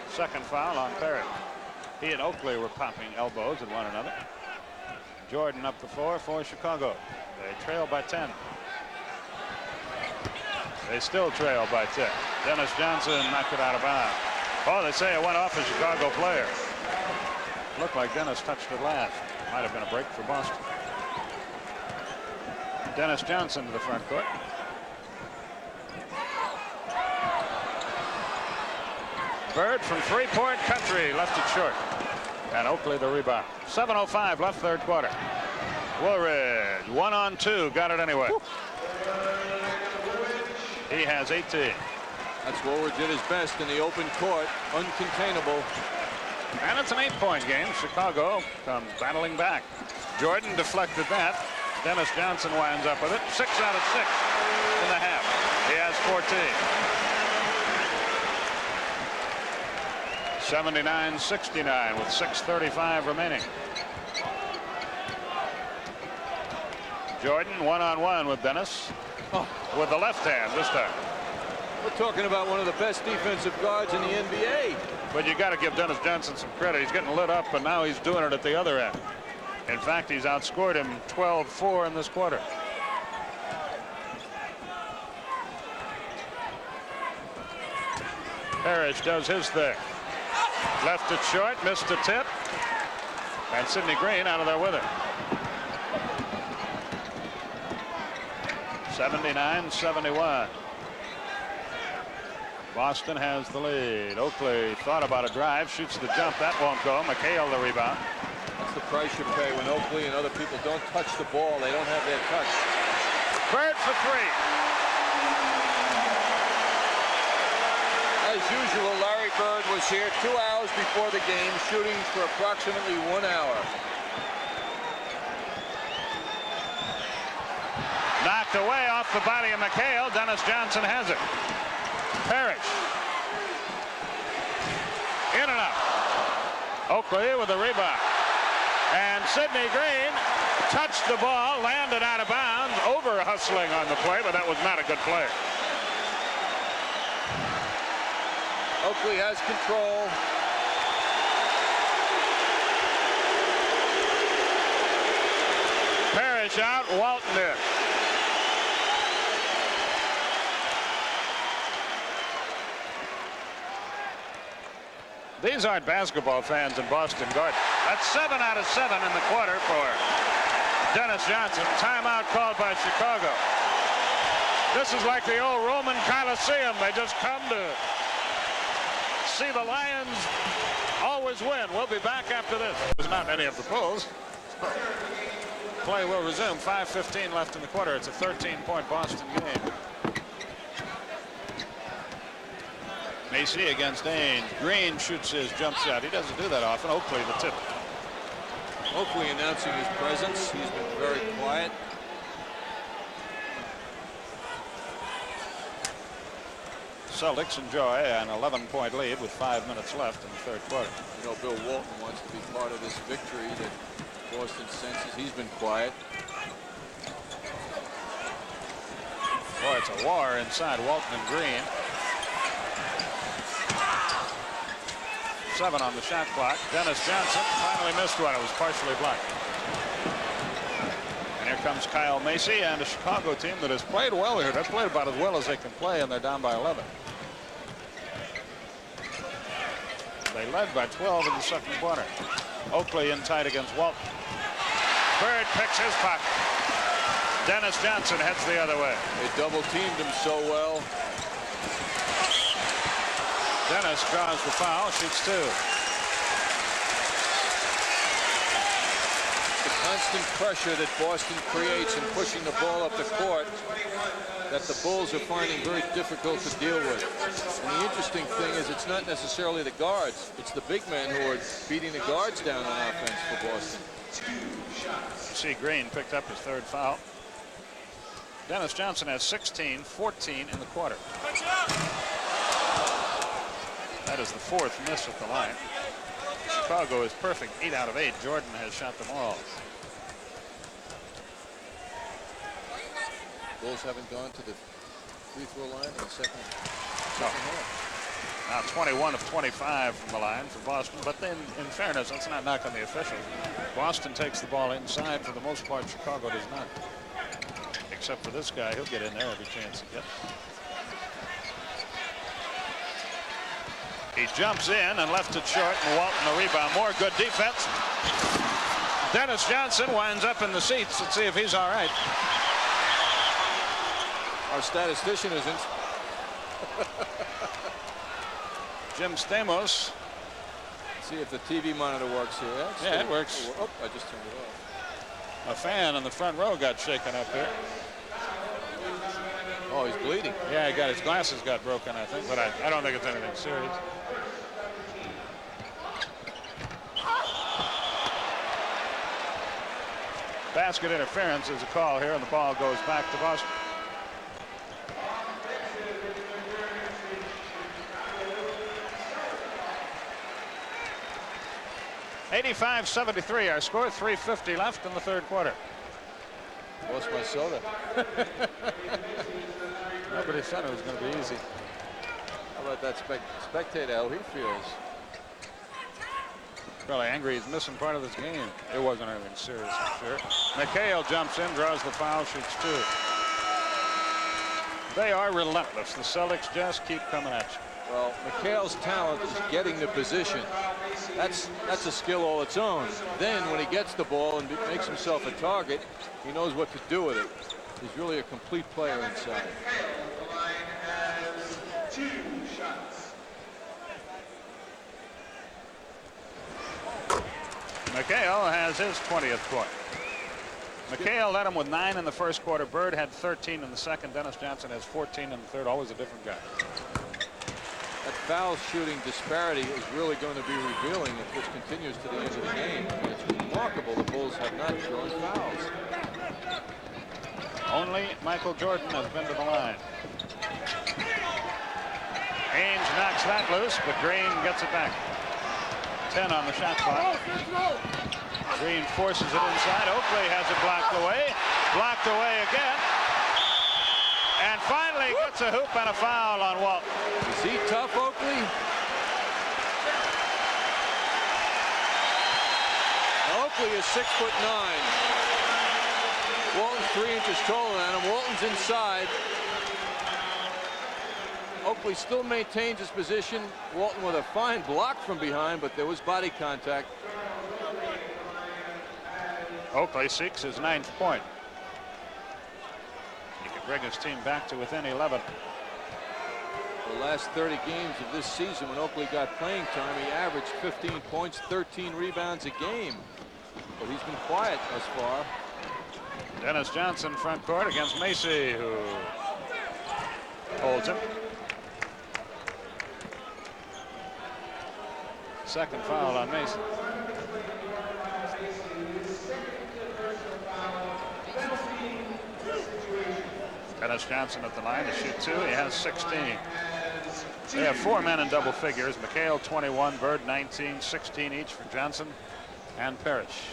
[SPEAKER 1] Second foul on Parrish. He and Oakley were popping elbows at one another. Jordan up the floor for Chicago. They trail by 10. They still trail by 10. Dennis Johnson knocked it out of bounds. Oh, they say it went off a Chicago player. Looked like Dennis touched it last. Might have been a break for Boston. Dennis Johnson to the front court. Bird from Freeport Country left it short. And Oakley the rebound. 7:05 left third quarter. Woolridge 1-on-2, got it anyway. Woo. He has 18.
[SPEAKER 2] That's Woolridge did his best in the open court, uncontainable.
[SPEAKER 1] And it's an 8-point game. Chicago comes battling back. Jordan deflected that. Dennis Johnson winds up with it. 6 out of 6 in the half. He has 14. 79-69 with 6:35 remaining. Jordan 1-on-1 with Dennis. Oh, with the left hand this time.
[SPEAKER 2] We're talking about one of the best defensive guards in the NBA.
[SPEAKER 1] But you got to give Dennis Johnson some credit. He's getting lit up, and now he's doing it at the other end. In fact, he's outscored him 12-4 in this quarter. Parrish does his thing. Left it short, missed a tip. And Sidney Green out of there with it. 79-71. Boston has the lead. Oakley thought about a drive, shoots the jump. That won't go. McHale the rebound.
[SPEAKER 2] That's the price you pay when Oakley and other people don't touch the ball. They don't have their touch.
[SPEAKER 1] Bird for 3.
[SPEAKER 2] As usual, Larry Bird was here 2 hours before the game, shooting for approximately 1 hour.
[SPEAKER 1] Knocked away off the body of McHale. Dennis Johnson has it. Parrish. In and out. Oakley with the rebound. And Sidney Green touched the ball, landed out of bounds, over hustling on the play, but that was not a good play.
[SPEAKER 2] Oakley has control.
[SPEAKER 1] Parrish out, Walton in. These aren't basketball fans in Boston Garden. That's 7 out of 7 in the quarter for Dennis Johnson. Timeout called by Chicago. This is like the old Roman Coliseum. They just come to see the Lions always win. We'll be back after this. There's not any of the pulls. Play will resume. 5:15 left in the quarter. It's a 13-point Boston game. Macy against Ainge. Green shoots his jump shot. He doesn't do that often. Oakley the tip.
[SPEAKER 2] Oakley announcing his presence. He's been very quiet.
[SPEAKER 1] Celtics enjoy an 11-point lead with 5 minutes left in the third quarter.
[SPEAKER 2] You know, Bill Walton wants to be part of this victory that Boston senses. He's been quiet.
[SPEAKER 1] Boy, it's a war inside Walton and Green. 7 on the shot clock. Dennis Johnson finally missed one. It was partially blocked. And here comes Kyle Macy and a Chicago team that has played well here. They've played about as well as they can play, and they're down by 11. They led by 12 in the second quarter. Oakley in tight against Walton. Bird picks his pocket. Dennis Johnson heads the other way.
[SPEAKER 2] They double teamed him so well.
[SPEAKER 1] Dennis draws the foul, shoots 2.
[SPEAKER 2] The constant pressure that Boston creates in pushing the ball up the court that the Bulls are finding very difficult to deal with. And the interesting thing is it's not necessarily the guards. It's the big men who are beating the guards down on offense for Boston.
[SPEAKER 1] See, Green picked up his 3rd foul. Dennis Johnson has 16, 14 in the quarter. That is the 4th miss at the line. Chicago is perfect, 8 out of 8. Jordan has shot them all.
[SPEAKER 2] Bulls haven't gone to the free throw line in the second half.
[SPEAKER 1] Now 21 of 25 from the line for Boston, but then in fairness, let's not knock on the officials. Boston takes the ball inside for the most part. Chicago does not. Except for this guy, he'll get in there every chance he gets. He jumps in and left it short, and Walton the rebound. More good defense. Dennis Johnson winds up in the seats. Let's see if he's all right.
[SPEAKER 2] Our statistician isn't.
[SPEAKER 1] Jim Stamos.
[SPEAKER 2] See if the TV monitor works here.
[SPEAKER 1] Yeah, it works.
[SPEAKER 2] Oh, I just turned it off.
[SPEAKER 1] A fan in the front row got shaken up here.
[SPEAKER 2] Oh, he's bleeding.
[SPEAKER 1] Yeah, he got his glasses got broken, I think, but I don't think it's anything serious. Basket interference is a call here, and the ball goes back to Boston. (85-73) our score. 3:50 left in the third quarter.
[SPEAKER 2] Lost my soda.
[SPEAKER 1] Nobody said it was going to be easy.
[SPEAKER 2] How about that spectator, how he feels?
[SPEAKER 1] Really angry. He's missing part of this game. It wasn't anything serious, for sure. McHale jumps in, draws the foul, shoots 2. They are relentless. The Celtics just keep coming at you.
[SPEAKER 2] Well, McHale's talent is getting the position. That's a skill all its own. Then when he gets the ball and makes himself a target, he knows what to do with it. He's really a complete player inside.
[SPEAKER 1] McHale has his 20th point. McHale led him with 9 in the first quarter. Bird had 13 in the second. Dennis Johnson has 14 in the third. Always a different guy.
[SPEAKER 2] That foul shooting disparity is really going to be revealing if this continues to the end of the game. I mean, it's remarkable the Bulls have not drawn fouls.
[SPEAKER 1] Only Michael Jordan has been to the line. Ainge knocks that loose, but Green gets it back. 10 on the shot clock. Green forces it inside. Oakley has it blocked away. Blocked away again. And finally gets a hoop and a foul on Walton.
[SPEAKER 2] Is he tough, Oakley? Oakley is 6'9". Walton's 3 inches taller than him. Walton's inside. Oakley still maintains his position. Walton with a fine block from behind, but there was body contact.
[SPEAKER 1] Oakley seeks his 9th point. He could bring his team back to within 11.
[SPEAKER 2] The last 30 games of this season, when Oakley got playing time, he averaged 15 points, 13 rebounds a game. But he's been quiet thus far.
[SPEAKER 1] Dennis Johnson front court against Macy, who holds him. Second foul on Mason. Dennis Johnson at the line to shoot 2. He has 16. They have 4 men in double figures. McHale 21, Bird 19, 16 each for Johnson and Parrish.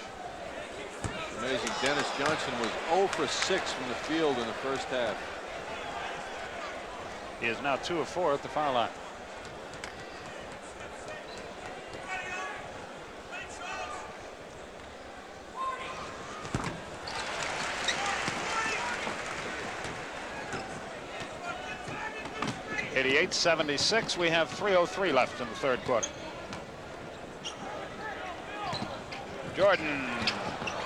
[SPEAKER 2] Amazing. Dennis Johnson was 0 for 6 from the field in the first half.
[SPEAKER 1] He is now 2 of 4 at the foul line. (88-76). We have 3:03 left in the third quarter. Jordan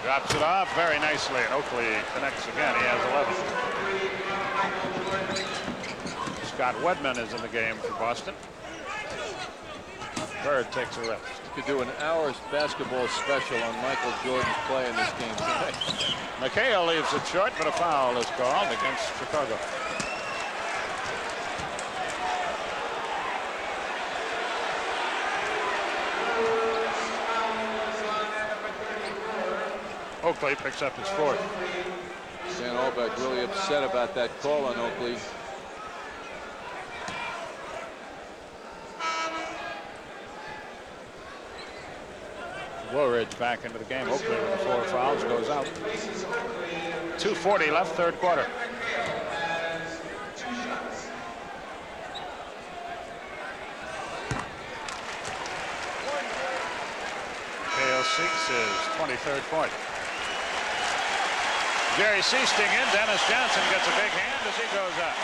[SPEAKER 1] drops it off very nicely, and Oakley connects again. He has 11. Scott Wedman is in the game for Boston. Bird takes a rest.
[SPEAKER 2] You could do an hour's basketball special on Michael Jordan's play in this game tonight.
[SPEAKER 1] McHale leaves it short, but a foul is called against Chicago. Oakley picks up his 4th.
[SPEAKER 2] Dan Albeck really upset about that call on Oakley.
[SPEAKER 1] Woolridge back into the game. Oakley with the 4 fouls goes out. 2:40 left, third quarter. McHale seeks his 23rd point. Jerry Seasting in. Dennis Johnson gets a big hand as he goes up.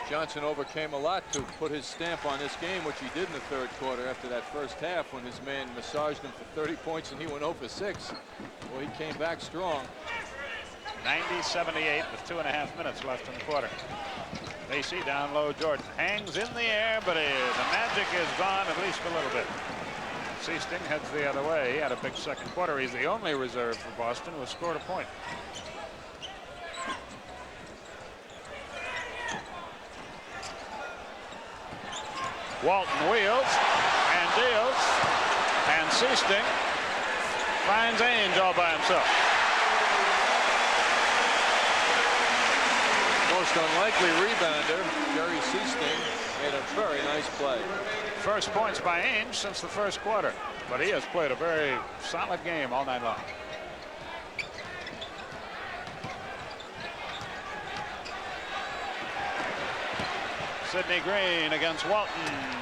[SPEAKER 2] Johnson overcame a lot to put his stamp on this game, which he did in the third quarter after that first half when his man massaged him for 30 points and he went 0 for 6. Well, he came back strong.
[SPEAKER 1] 90-78 with 2.5 minutes left in the quarter. Macy down low. Jordan hangs in the air, but the magic is gone at least a little bit. Seasting heads the other way. He had a big second quarter. He's the only reserve for Boston who has scored a point. Walton wheels and deals, and Seasting finds Ainge all by himself.
[SPEAKER 2] Most unlikely rebounder, Jerry Seasting, made a very nice play.
[SPEAKER 1] First points by Ainge since the first quarter, but he has played a very solid game all night long. Sidney Green against Walton.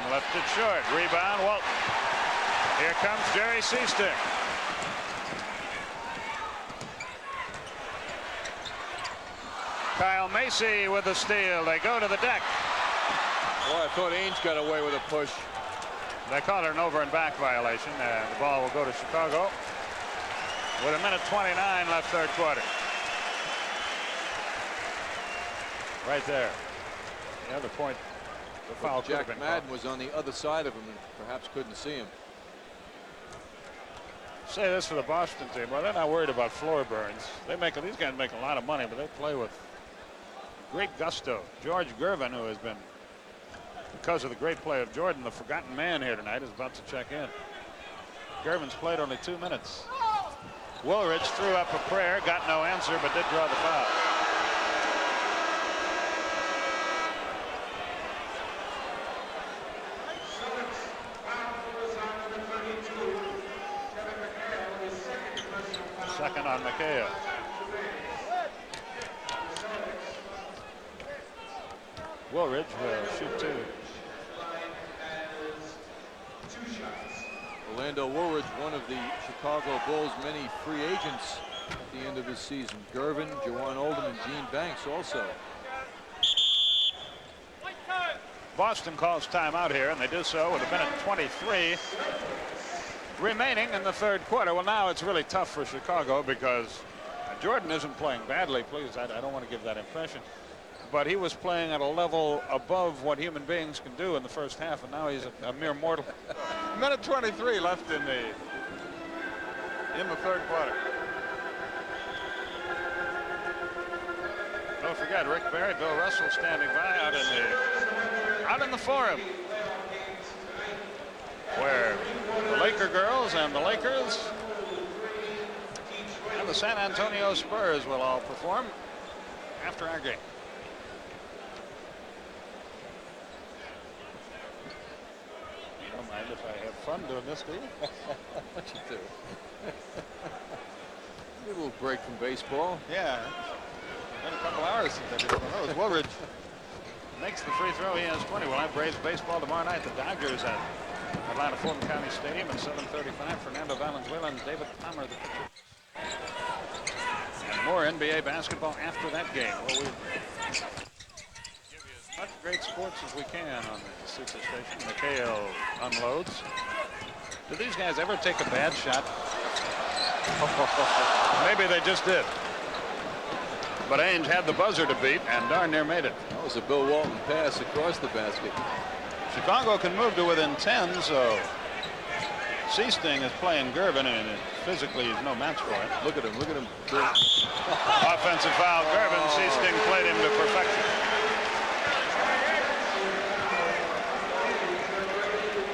[SPEAKER 1] Left it short. Rebound, Walton. Here comes Jerry Seasting. Kyle Macy with the steal. They go to the deck.
[SPEAKER 2] Boy, I thought Ainge got away with a push.
[SPEAKER 1] They call it an over and back violation, and the ball will go to Chicago with 1:29 left, third quarter. Right there. The other point, the foul could have
[SPEAKER 2] Jack
[SPEAKER 1] been
[SPEAKER 2] Madden
[SPEAKER 1] called.
[SPEAKER 2] was on the other side of him and perhaps couldn't see him.
[SPEAKER 1] Say this for the Boston team. Well, they're not worried about floor burns. These guys make a lot of money, but they play with great gusto. George Gervin, who has been, because of the great play of Jordan, the forgotten man here tonight, is about to check in. Gervin's played only 2 minutes. Woolridge threw up a prayer, got no answer, but did draw the foul. Second on McHale. Woolridge will shoot 2.
[SPEAKER 2] Orlando Woolridge, one of the Chicago Bulls' many free agents at the end of his season. Gervin, Jawan Oldham, and Gene Banks also.
[SPEAKER 1] Boston calls timeout here, and they do so with 1:23 remaining in the third quarter. Well, now it's really tough for Chicago because Jordan isn't playing badly. Please, I don't want to give that impression. But he was playing at a level above what human beings can do in the first half, and now he's a mere mortal. 1:23 left in the third quarter. forget, Rick Barry, Bill Russell standing by out in the forum, where the Laker girls and the Lakers and the San Antonio Spurs will all perform after our game. You don't mind if I have fun doing this, do you?
[SPEAKER 2] What you do? A little break from baseball.
[SPEAKER 1] Yeah. Been a couple hours since I did one of those. Woolridge makes the free throw. He has 20. We'll have Braves baseball tomorrow night. The Dodgers at Atlanta Fulton County Stadium at 7:35. Fernando Valenzuela and David Palmer, the pitcher. And more NBA basketball after that game. Well, we give you as much great sports as we can on the Super Station. McHale unloads. Do these guys ever take a bad shot? Maybe they just did. But Ainge had the buzzer to beat and darn near made it.
[SPEAKER 2] That was a Bill Walton pass across the basket.
[SPEAKER 1] Chicago can move to within 10, so Seasting is playing Gervin, and physically he's no match for it.
[SPEAKER 2] Look at him, look at him.
[SPEAKER 1] Offensive foul, Gervin. Seasting played him to perfection.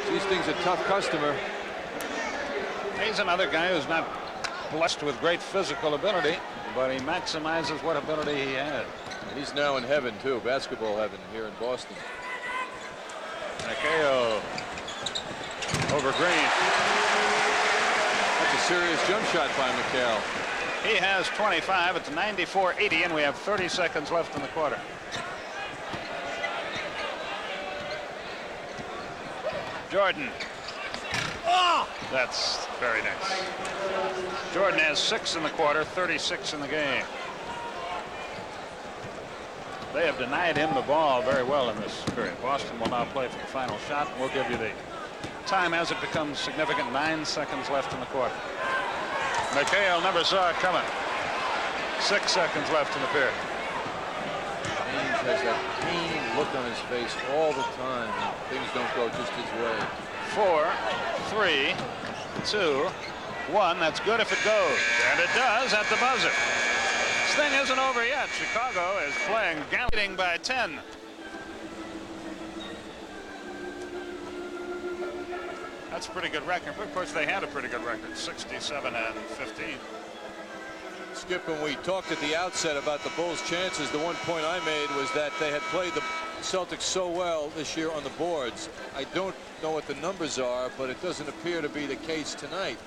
[SPEAKER 2] Seasting's a tough customer.
[SPEAKER 1] He's another guy who's not blessed with great physical ability, but he maximizes what ability he had.
[SPEAKER 2] And he's now in heaven, too, basketball heaven here in Boston.
[SPEAKER 1] Makeo over Green.
[SPEAKER 2] That's a serious jump shot by McHale.
[SPEAKER 1] He has 25. It's 94-80, and we have 30 seconds left in the quarter. Jordan. Oh! That's very nice. Jordan has 6 in the quarter, 36 in the game. They have denied him the ball very well in this period. Boston will now play for the final shot, and we'll give you the time as it becomes significant. 9 seconds left in the quarter. McHale never saw it coming. 6 seconds left in the period.
[SPEAKER 2] Ainge has that pain look on his face all the time. Things don't go just his way.
[SPEAKER 1] 4, 3, 2, 1. That's good if it goes. And it does at the buzzer. This thing isn't over yet. Chicago is playing leading by 10. That's a pretty good record. Of course, they had a pretty good record, 67 and 15.
[SPEAKER 2] Skip, when we talked at the outset about the Bulls' chances, the one point I made was that they had played the Celtics so well this year on the boards. I don't know what the numbers are, but it doesn't appear to be the case tonight.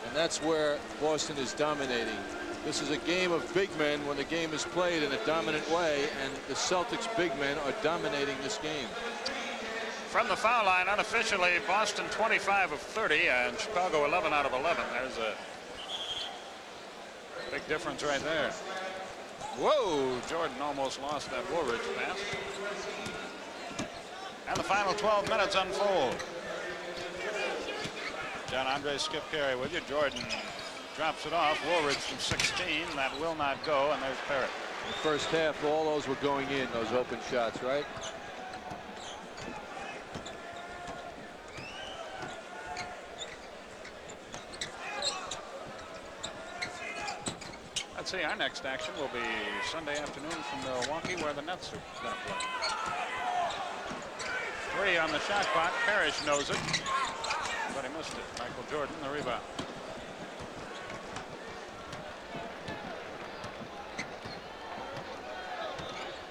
[SPEAKER 2] And that's where Boston is dominating. This is a game of big men when the game is played in a dominant way, and the Celtics big men are dominating this game.
[SPEAKER 1] From the foul line, unofficially, Boston 25 of 30 and Chicago 11 out of 11. There's a big difference right there. Whoa, Jordan almost lost that Woolridge pass. And the final 12 minutes unfold. John Andre, Skip Carey with you. Jordan drops it off. Woolridge from 16. That will not go, and there's Parrott.
[SPEAKER 2] In the first half, all those were going in, those open shots, right?
[SPEAKER 1] Let's see, our next action will be Sunday afternoon from Milwaukee, where the Nets are going to play. 3 on the shot clock. Parrish knows it, but he missed it. Michael Jordan, the rebound.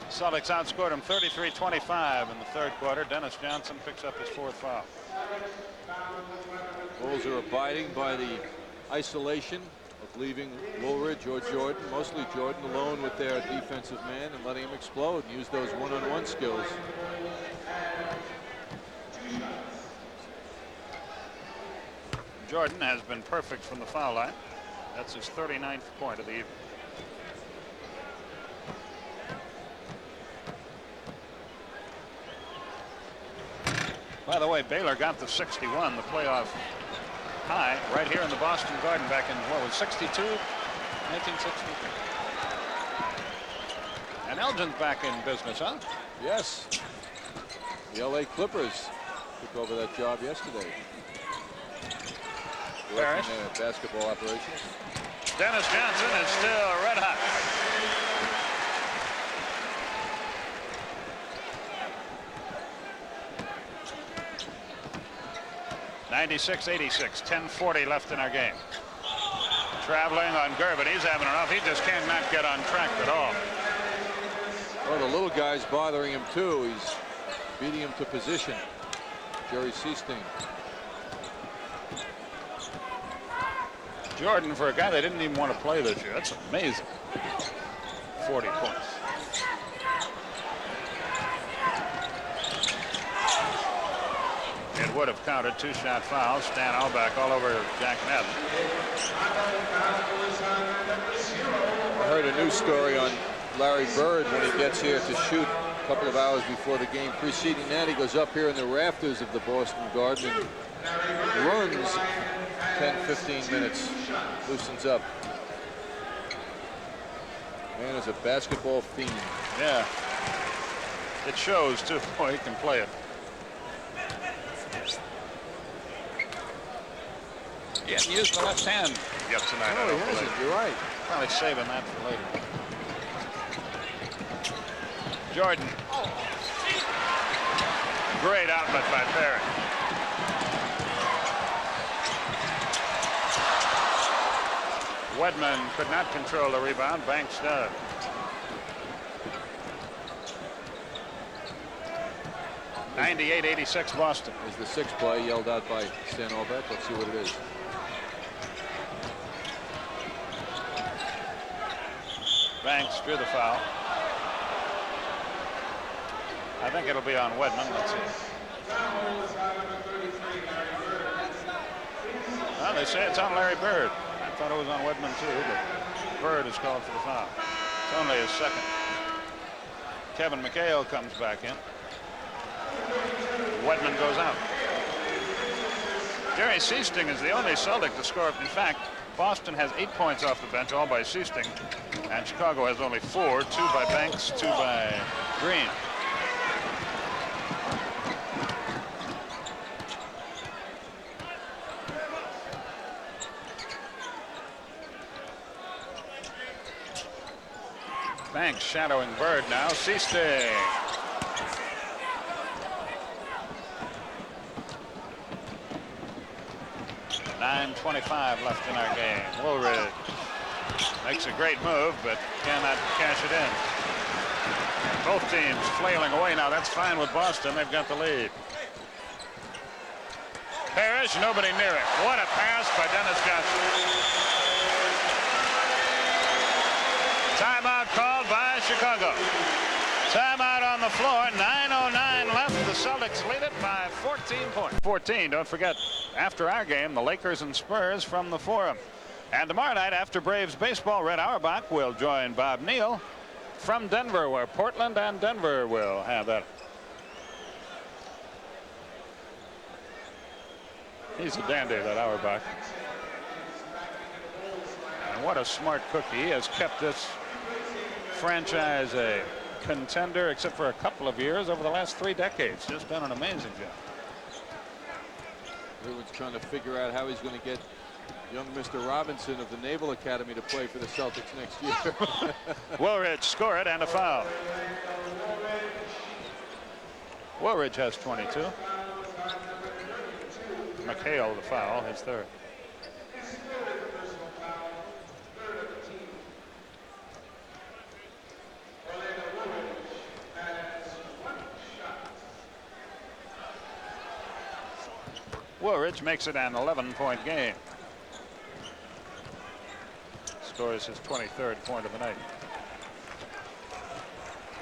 [SPEAKER 1] Celtics outscored him 33-25 in the third quarter. Dennis Johnson picks up his 4th foul.
[SPEAKER 2] Bulls are abiding by the isolation of leaving Woolridge or Jordan, mostly Jordan, alone with their defensive man and letting him explode and use those one-on-one skills.
[SPEAKER 1] Jordan has been perfect from the foul line. That's his 39th point of the evening. By the way, Baylor got the 61, the playoff high, right here in the Boston Garden back in, what was 62? 1962. And Elgin's back in business, huh?
[SPEAKER 2] Yes. The LA Clippers took over that job yesterday. Directing their basketball operations.
[SPEAKER 1] Dennis Johnson is still red hot. 96-86. 10:40 left in our game. Traveling on Gervin. He's having enough. He just cannot get on track at all.
[SPEAKER 2] Well, the little guy's bothering him too. He's beating him to position. Jerry Seasting.
[SPEAKER 1] Jordan, for a guy they didn't even want to play this year, that's amazing. 40 points. It would have counted 2-shot fouls. Stan Albeck all over Jack Madden.
[SPEAKER 2] I heard a news story on Larry Bird when he gets here to shoot a couple of hours before the game. Preceding that, he goes up here in the rafters of the Boston Garden and runs 10-15 minutes, loosens up. Man is a basketball fiend.
[SPEAKER 1] Yeah. It shows, too. Boy, he can play it. He hasn't used the left hand yet tonight.
[SPEAKER 2] No, he hasn't. You're right.
[SPEAKER 1] Probably saving that for later. Jordan. Great outlet by Perry. Wedman could not control the rebound. Banks does. (98-86) Boston.
[SPEAKER 2] Is the sixth play yelled out by Stan Albeck? Let's see what it is.
[SPEAKER 1] Banks drew the foul. I think it'll be on Wedman. Let's see. Well, they say it's on Larry Bird. I thought it was on Wedman too, but Bird is called for the foul. It's only his second. Kevin McHale comes back in. Wedman goes out. Jerry Seasting is the only Celtic to score. In fact, Boston has 8 points off the bench, all by Seasting, and Chicago has only 4, 2 by Banks, 2 by Green. Banks shadowing Bird now. Seasting. .25 left in our game. Woolridge makes a great move, but cannot cash it in. Both teams flailing away now. That's fine with Boston. They've got the lead. Parrish, nobody near it. What a pass by Dennis Johnson. Timeout called by Chicago. Timeout on the floor. 9:09 left. The Celtics lead it by 14 points. 14. Don't forget, after our game, the Lakers and Spurs from the Forum. And tomorrow night, after Braves baseball, Red Auerbach will join Bob Neal from Denver, where Portland and Denver will have that. He's a dandy, that Auerbach. And what a smart cookie. He has kept this franchise a contender, except for a couple of years over the last 3 decades. Just done an amazing job.
[SPEAKER 2] Everyone's trying to figure out how he's going to get young Mr. Robinson of the Naval Academy to play for the Celtics next year.
[SPEAKER 1] Woolridge score it and a foul. Woolridge has 22. McHale the foul, his third. Woolridge makes it an 11-point game. Scores his 23rd point of the night.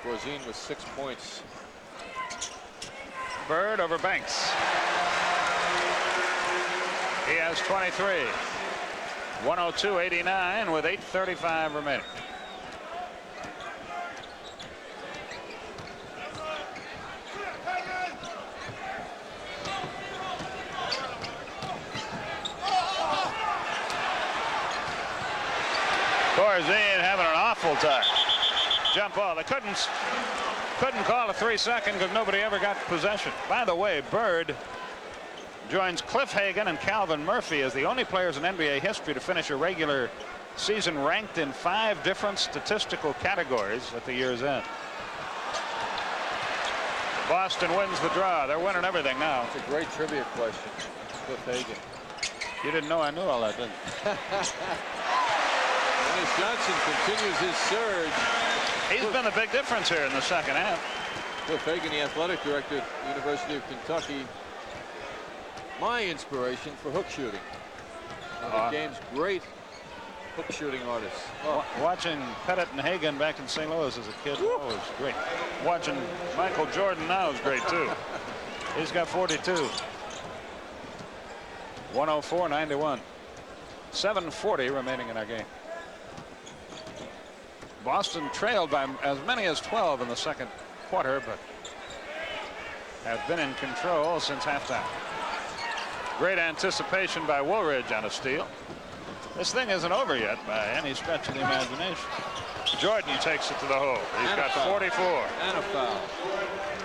[SPEAKER 2] Corzine with 6 points.
[SPEAKER 1] Bird over Banks. He has 23. 102-89 with 8:35 remaining. Corzine having an awful time. Jump ball. They couldn't call a 3-second because nobody ever got possession. By the way, Bird joins Cliff Hagan and Calvin Murphy as the only players in NBA history to finish a regular season ranked in 5 different statistical categories at the year's end. Boston wins the draw. They're winning everything now.
[SPEAKER 2] It's a great trivia question. Cliff Hagan.
[SPEAKER 1] You didn't know I knew all that, didn't you?
[SPEAKER 2] Dennis Johnson continues his surge.
[SPEAKER 1] He's been a big difference here in the second half.
[SPEAKER 2] Cliff Hagan, the athletic director at the University of Kentucky. My inspiration for hook shooting. One of the game's great hook shooting artists.
[SPEAKER 1] Watching Pettit and Hagan back in St. Louis as a kid was great. Watching Michael Jordan now is great too. He's got 42. 104-91. 7:40 remaining in our game. Boston trailed by as many as 12 in the second quarter, but have been in control since halftime. Great anticipation by Woolridge on a steal. This thing isn't over yet by any stretch of the imagination. Jordan takes it to the hole. He's got 44.
[SPEAKER 2] And a foul.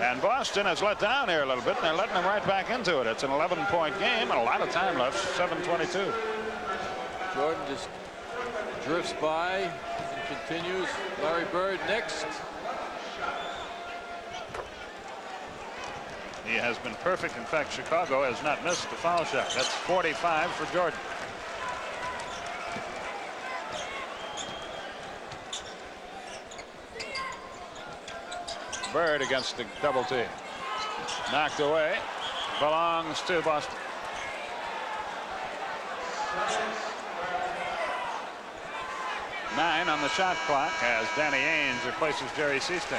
[SPEAKER 1] And Boston has let down here a little bit, and they're letting them right back into it. It's an 11-point game and a lot of time left, 7:22.
[SPEAKER 2] Jordan just drifts by and continues. Larry Bird next.
[SPEAKER 1] He has been perfect. In fact, Chicago has not missed a foul shot. That's 45 for Jordan. Bird against the double team. Knocked away. Belongs to Boston. Nine on the shot clock as Danny Ainge replaces Jerry Seastein.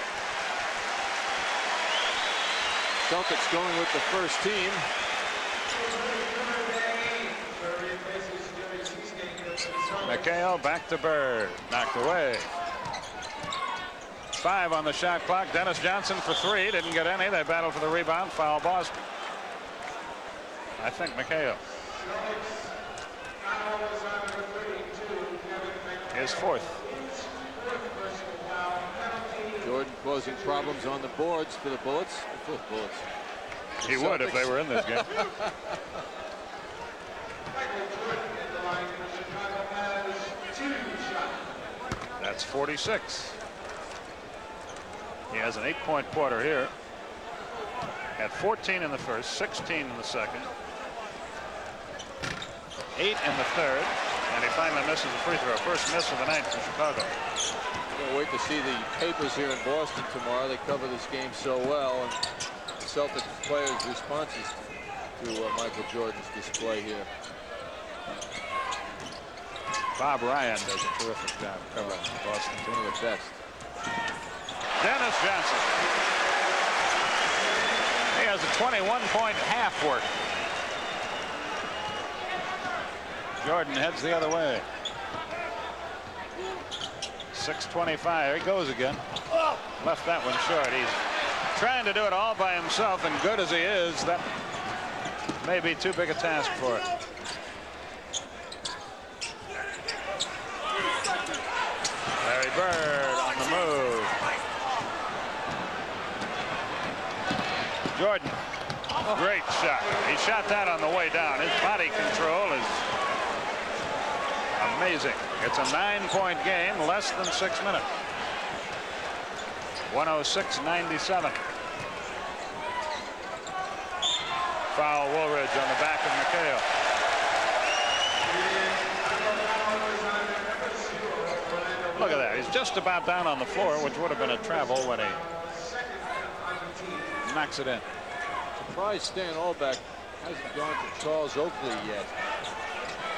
[SPEAKER 2] Celtics going with the first team.
[SPEAKER 1] McHale back to Bird. Knocked away. 5 on the shot clock. Dennis Johnson for 3. Didn't get any. They battled for the rebound. Foul Boston. I think McHale. His 4th.
[SPEAKER 2] Jordan causing problems on the boards for the Bullets.
[SPEAKER 1] He would if they were in this game. That's 46. He has an 8-point quarter here. Had 14 in the first, 16 in the second, 8 in the third, and he finally misses a free throw. First miss of the night for Chicago.
[SPEAKER 2] Can't wait to see the papers here in Boston tomorrow. They cover this game so well, and the Celtics players' responses to Michael Jordan's display here.
[SPEAKER 1] Bob Ryan does a terrific job covering Boston.
[SPEAKER 2] One of the best.
[SPEAKER 1] Dennis Johnson. He has a 21-point half work. Jordan heads the other way. 6:25. Here he goes again. Left that one short. He's trying to do it all by himself, and good as he is, that may be too big a task for it. Larry Bird on the move. Jordan, great shot. He shot that on the way down. His body control is amazing. It's a 9-point game, less than 6 minutes. 106-97. Foul Woolridge on the back of McHale. Look at that. He's just about down on the floor, which would have been a travel when he knocks it in.
[SPEAKER 2] Surprised Stan Albeck hasn't gone to Charles Oakley yet.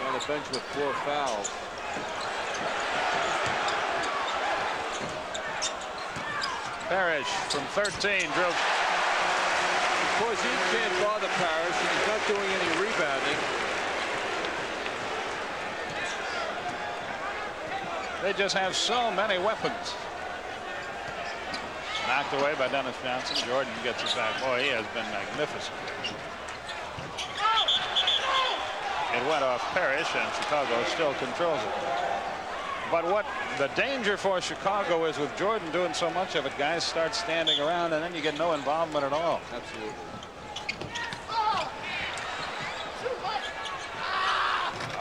[SPEAKER 2] On the bench with 4 fouls.
[SPEAKER 1] Parrish from 13 drills.
[SPEAKER 2] Of course, he can't bother Parrish, and he's not doing any rebounding.
[SPEAKER 1] They just have so many weapons. Knocked away by Dennis Johnson. Jordan gets it back. Boy, he has been magnificent. It went off Parrish, and Chicago still controls it. But what the danger for Chicago is with Jordan doing so much of it, guys start standing around, and then you get no involvement at all.
[SPEAKER 2] Absolutely.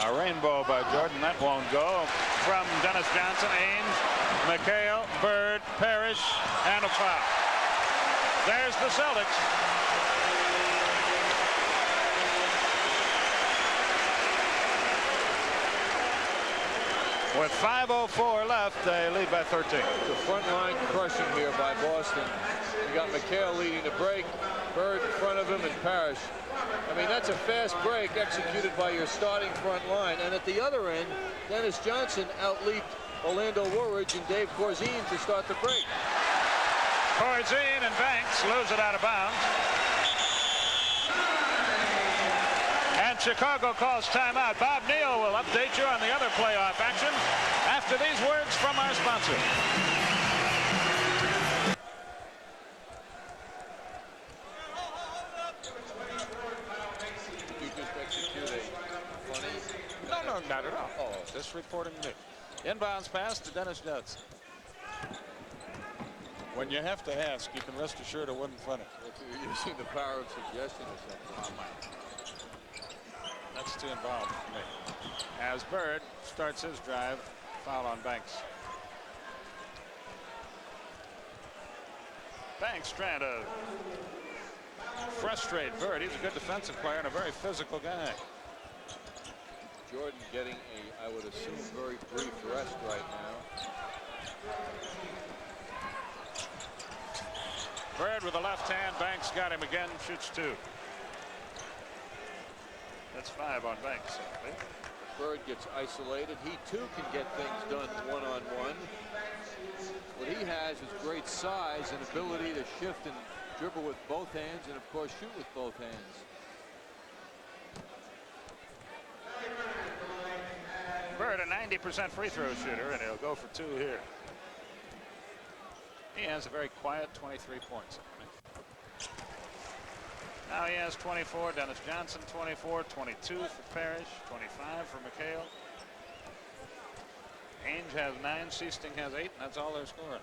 [SPEAKER 1] A rainbow by Jordan. That won't go. From Dennis Johnson, Ainge, McHale, Bird, Parrish, and a foul. There's the Celtics. With 5:04 left, they lead by 13.
[SPEAKER 2] The front line crushing here by Boston. You got McHale leading the break, Bird in front of him, and Parrish. I mean, that's a fast break executed by your starting front line. And at the other end, Dennis Johnson outleaped Orlando Woolridge and Dave Corzine to start the break.
[SPEAKER 1] Corzine and Banks lose it out of bounds. And Chicago calls timeout. Bob Neal will update you on the other playoff action after these words from our sponsor.
[SPEAKER 2] You just execute a funny...
[SPEAKER 1] No, not at all. Oh, just reporting news. Inbounds pass to Dennis Johnson. When you have to ask, you can rest assured it wasn't funny.
[SPEAKER 2] You're using the power of suggestion or something.
[SPEAKER 1] That's too involved for me. As Bird starts his drive, foul on Banks. Banks trying to frustrate Bird. He's a good defensive player and a very physical guy.
[SPEAKER 2] Jordan getting a, I would assume, very brief rest right now.
[SPEAKER 1] Bird with the left hand. Banks got him again. Shoots 2. That's 5 on Banks.
[SPEAKER 2] Bird gets isolated. He too can get things done one-on-one. What he has is great size and ability to shift and dribble with both hands, and of course shoot with both hands.
[SPEAKER 1] Bird, a 90% free throw shooter, and he'll go for 2 here. He has a very quiet 23 points. Now he has 24. Dennis Johnson 24, 22 for Parrish, 25 for McHale. Ainge has 9, Seasting has 8, and that's all they're scoring.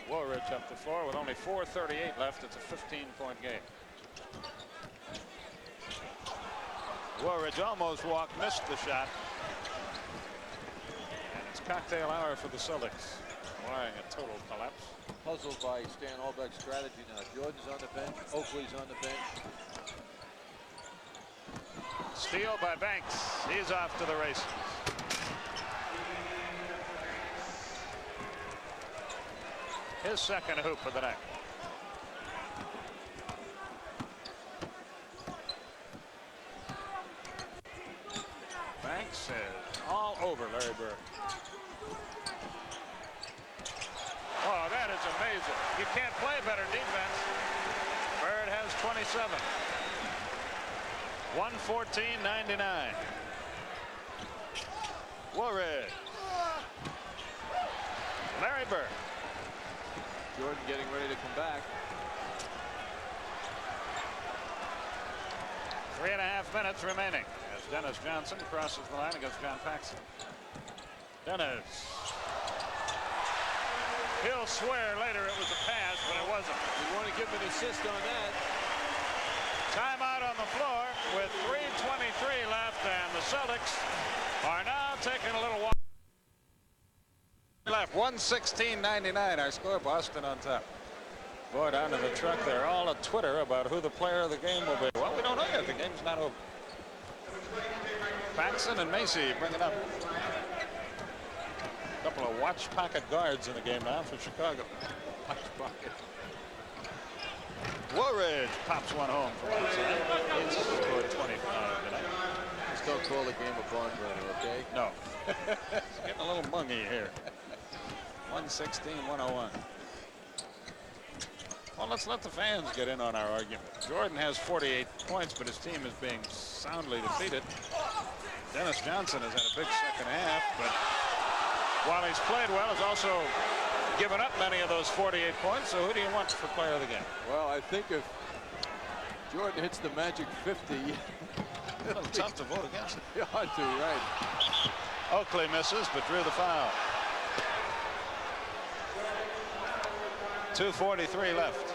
[SPEAKER 1] Woolridge up the floor with only 4:38 left. It's a 15-point game. Woolridge almost walked, missed the shot. And it's cocktail hour for the Celtics. Barring a total collapse.
[SPEAKER 2] Puzzled by Stan Albeck's strategy now. Jordan's on the bench. Oakley's on the bench.
[SPEAKER 1] Steal by Banks. He's off to the races. His second hoop of the night. Banks is all over Larry Bird. Oh, that is amazing. You can't play better defense. Bird has 27. 114.99. Woolridge. Larry Bird.
[SPEAKER 2] Jordan getting ready to come back.
[SPEAKER 1] 3.5 minutes remaining as Dennis Johnson crosses the line against John Paxson. Dennis. He'll swear later it was a pass, but it wasn't.
[SPEAKER 2] You want to give him an assist on that.
[SPEAKER 1] Timeout on the floor with 3:23 left, and the Celtics are now taking a little walk. Left 116.99. Our score. Boston on top. Boy, down to the truck. They're all on Twitter about who the player of the game will be. Well, we don't know yet. The game's not over. Paxson and Macy bring it up. A couple of watch pocket guards in the game now for Chicago. Watch pocket. Woolridge pops one home from outside. He's scored 25 tonight.
[SPEAKER 2] Just don't call the game a barn burner, okay?
[SPEAKER 1] No. It's getting a little mungy here. 116-101. Well, let's let the fans get in on our argument. Jordan has 48 points, but his team is being soundly defeated. Dennis Johnson has had a big second half, but while he's played well, has also given up many of those 48 points. So who do you want for player of the game?
[SPEAKER 2] Well, I think if Jordan hits the magic 50,
[SPEAKER 1] a little tough to vote against it.
[SPEAKER 2] You ought to, right.
[SPEAKER 1] Oakley misses, but drew the foul. 2:43 left.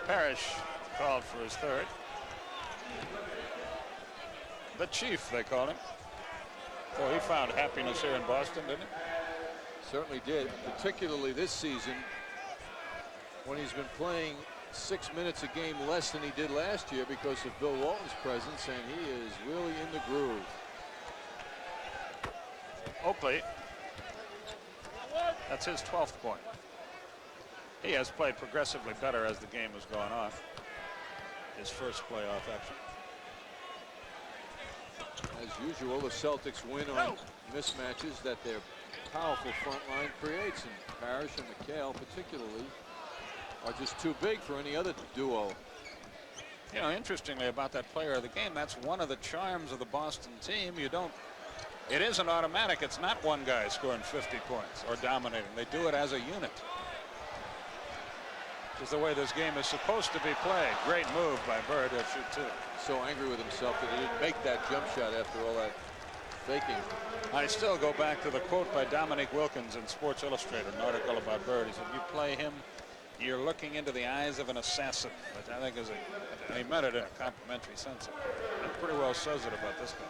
[SPEAKER 1] Parrish called for his third. The Chief, they call him. Well, he found happiness here in Boston, didn't he?
[SPEAKER 2] Certainly did, particularly this season when he's been playing 6 minutes a game less than he did last year because of Bill Walton's presence, and he is really in the groove.
[SPEAKER 1] Oakley, that's his 12th point. He has played progressively better as the game has gone on. His first playoff action.
[SPEAKER 2] As usual, the Celtics win on mismatches that their powerful front line creates, and Parrish and McHale particularly are just too big for any other duo.
[SPEAKER 1] You know, interestingly about that player of the game, that's one of the charms of the Boston team. It isn't automatic. It's not one guy scoring 50 points or dominating. They do it as a unit. Is the way this game is supposed to be played. Great move by Bird to shoot two.
[SPEAKER 2] So angry with himself that he didn't make that jump shot after all that faking.
[SPEAKER 1] I still go back to the quote by Dominique Wilkins in Sports Illustrated, an article about Bird. He said, "You play him, you're looking into the eyes of an assassin," which I think is he meant it in a complimentary sense. That pretty well says it about this guy.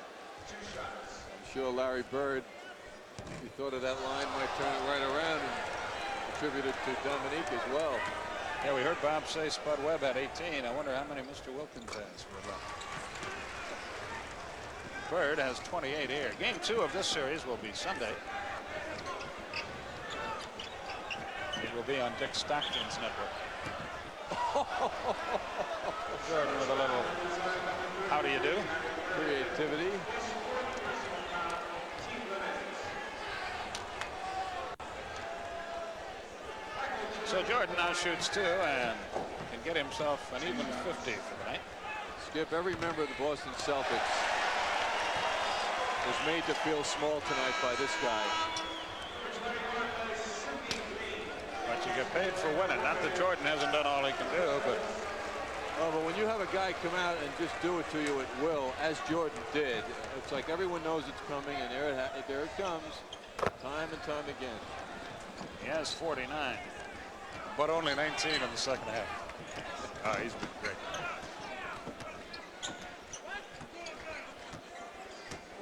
[SPEAKER 2] I'm sure Larry Bird, if he thought of that line, might turn it right around and attribute it to Dominique as well.
[SPEAKER 1] Yeah, we heard Bob say Spud Webb had 18. I wonder how many Mr. Wilkins has for about. Bird has 28 here. Game 2 of this series will be Sunday. It will be on Dick Stockton's network. Jordan with a little how do you do?
[SPEAKER 2] Creativity.
[SPEAKER 1] So Jordan now shoots two and can get himself an even 50 for the night.
[SPEAKER 2] Skip, every member of the Boston Celtics was made to feel small tonight by this guy.
[SPEAKER 1] But you get paid for winning. Not that Jordan hasn't done all he can do, but.
[SPEAKER 2] Oh, but when you have a guy come out and just do it to you at will, as Jordan did, it's like everyone knows it's coming, and there it comes, time and time again.
[SPEAKER 1] He has 49, but only 19 in the second half. Oh, he's been great.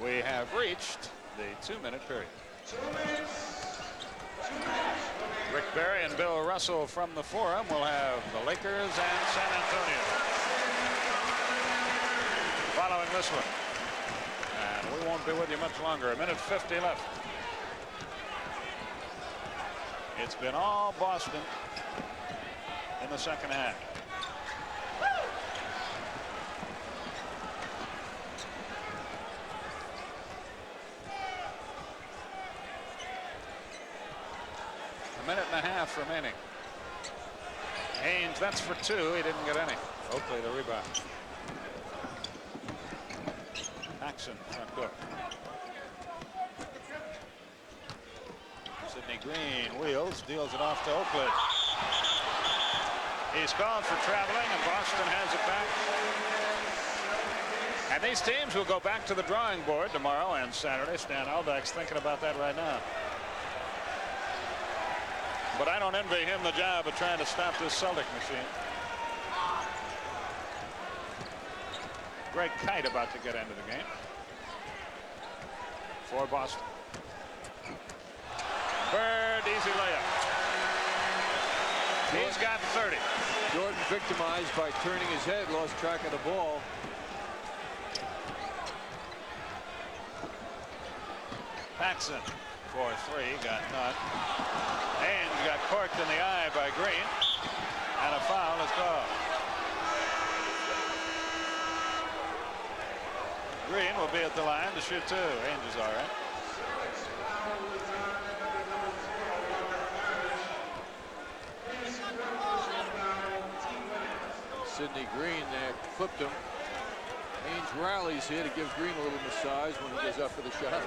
[SPEAKER 1] We have reached the 2-minute period. Rick Barry and Bill Russell from the Forum will have the Lakers and San Antonio following this one. And we won't be with you much longer. 1:50 left. It's been all Boston in the second half. A minute and a half remaining. Haynes, that's for two. He didn't get any. Oakley the rebound. Paxson front court. Sidney Green wheels, deals it off to Oakley. He's called for traveling, and Boston has it back. And these teams will go back to the drawing board tomorrow and Saturday. Stan Albeck's thinking about that right now. But I don't envy him the job of trying to stop this Celtic machine. Greg Kite about to get into the game for Boston. Bird, easy layup. He's got 30.
[SPEAKER 2] Jordan victimized by turning his head, lost track of the ball.
[SPEAKER 1] Paxson for three, got none. Haynes got corked in the eye by Green, and a foul is called. Green will be at the line to shoot two. Haynes is all right.
[SPEAKER 2] Sidney Green there flipped him. Haynes rallies here to give Green a little massage when he goes up for the shot.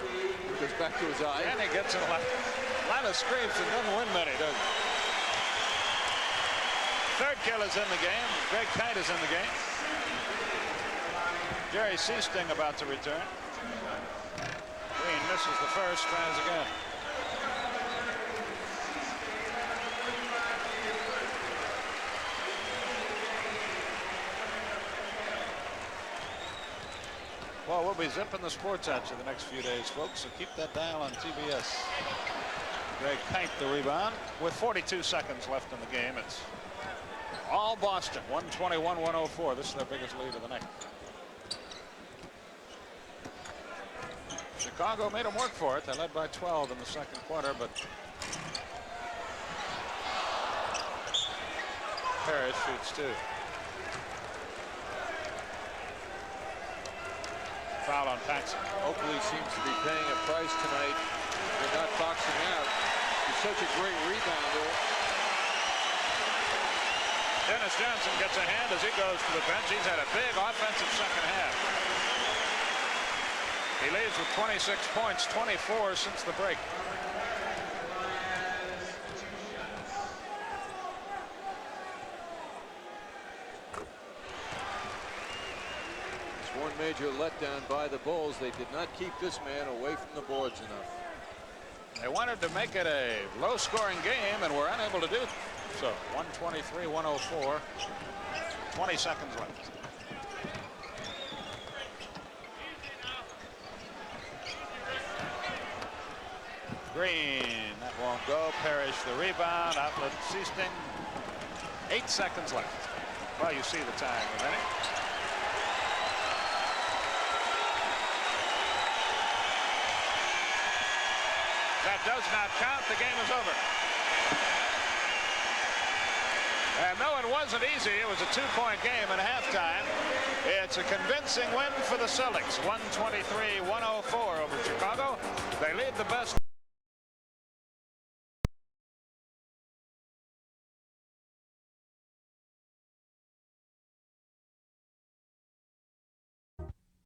[SPEAKER 2] He goes back to his eye.
[SPEAKER 1] And he gets a lot of scrapes and doesn't win many, does he? Third kill is in the game. Greg Kite is in the game. Jerry Seasting about to return. Green misses the first, tries again. Well, we'll be zipping the sports at you the next few days, folks, so keep that dial on TBS. Greg Kite the rebound. With 42 seconds left in the game, it's All Boston, 121-104. This is their biggest lead of the night. Chicago made them work for it. They led by 12 in the second quarter, but Parrish shoots two. Foul on Paxson.
[SPEAKER 2] Oakley seems to be paying a price tonight. They're not boxing out. He's such a great rebounder.
[SPEAKER 1] Dennis Johnson gets a hand as he goes to the bench. He's had a big offensive second half. He leads with 26 points, 24 since the break.
[SPEAKER 2] It's one major letdown by the Bulls. They did not keep this man away from the boards enough.
[SPEAKER 1] They wanted to make it a low-scoring game and were unable to do so. 123-104. 20 seconds left. Green, that won't go. Parrish the rebound. Outlet Seasting. 8 seconds left. Well, you see the time, isn't it? That does not count. The game is over. And no, it wasn't easy. It was a 2-point game at halftime. It's a convincing win for the Celtics. 123-104 over Chicago. They lead the best.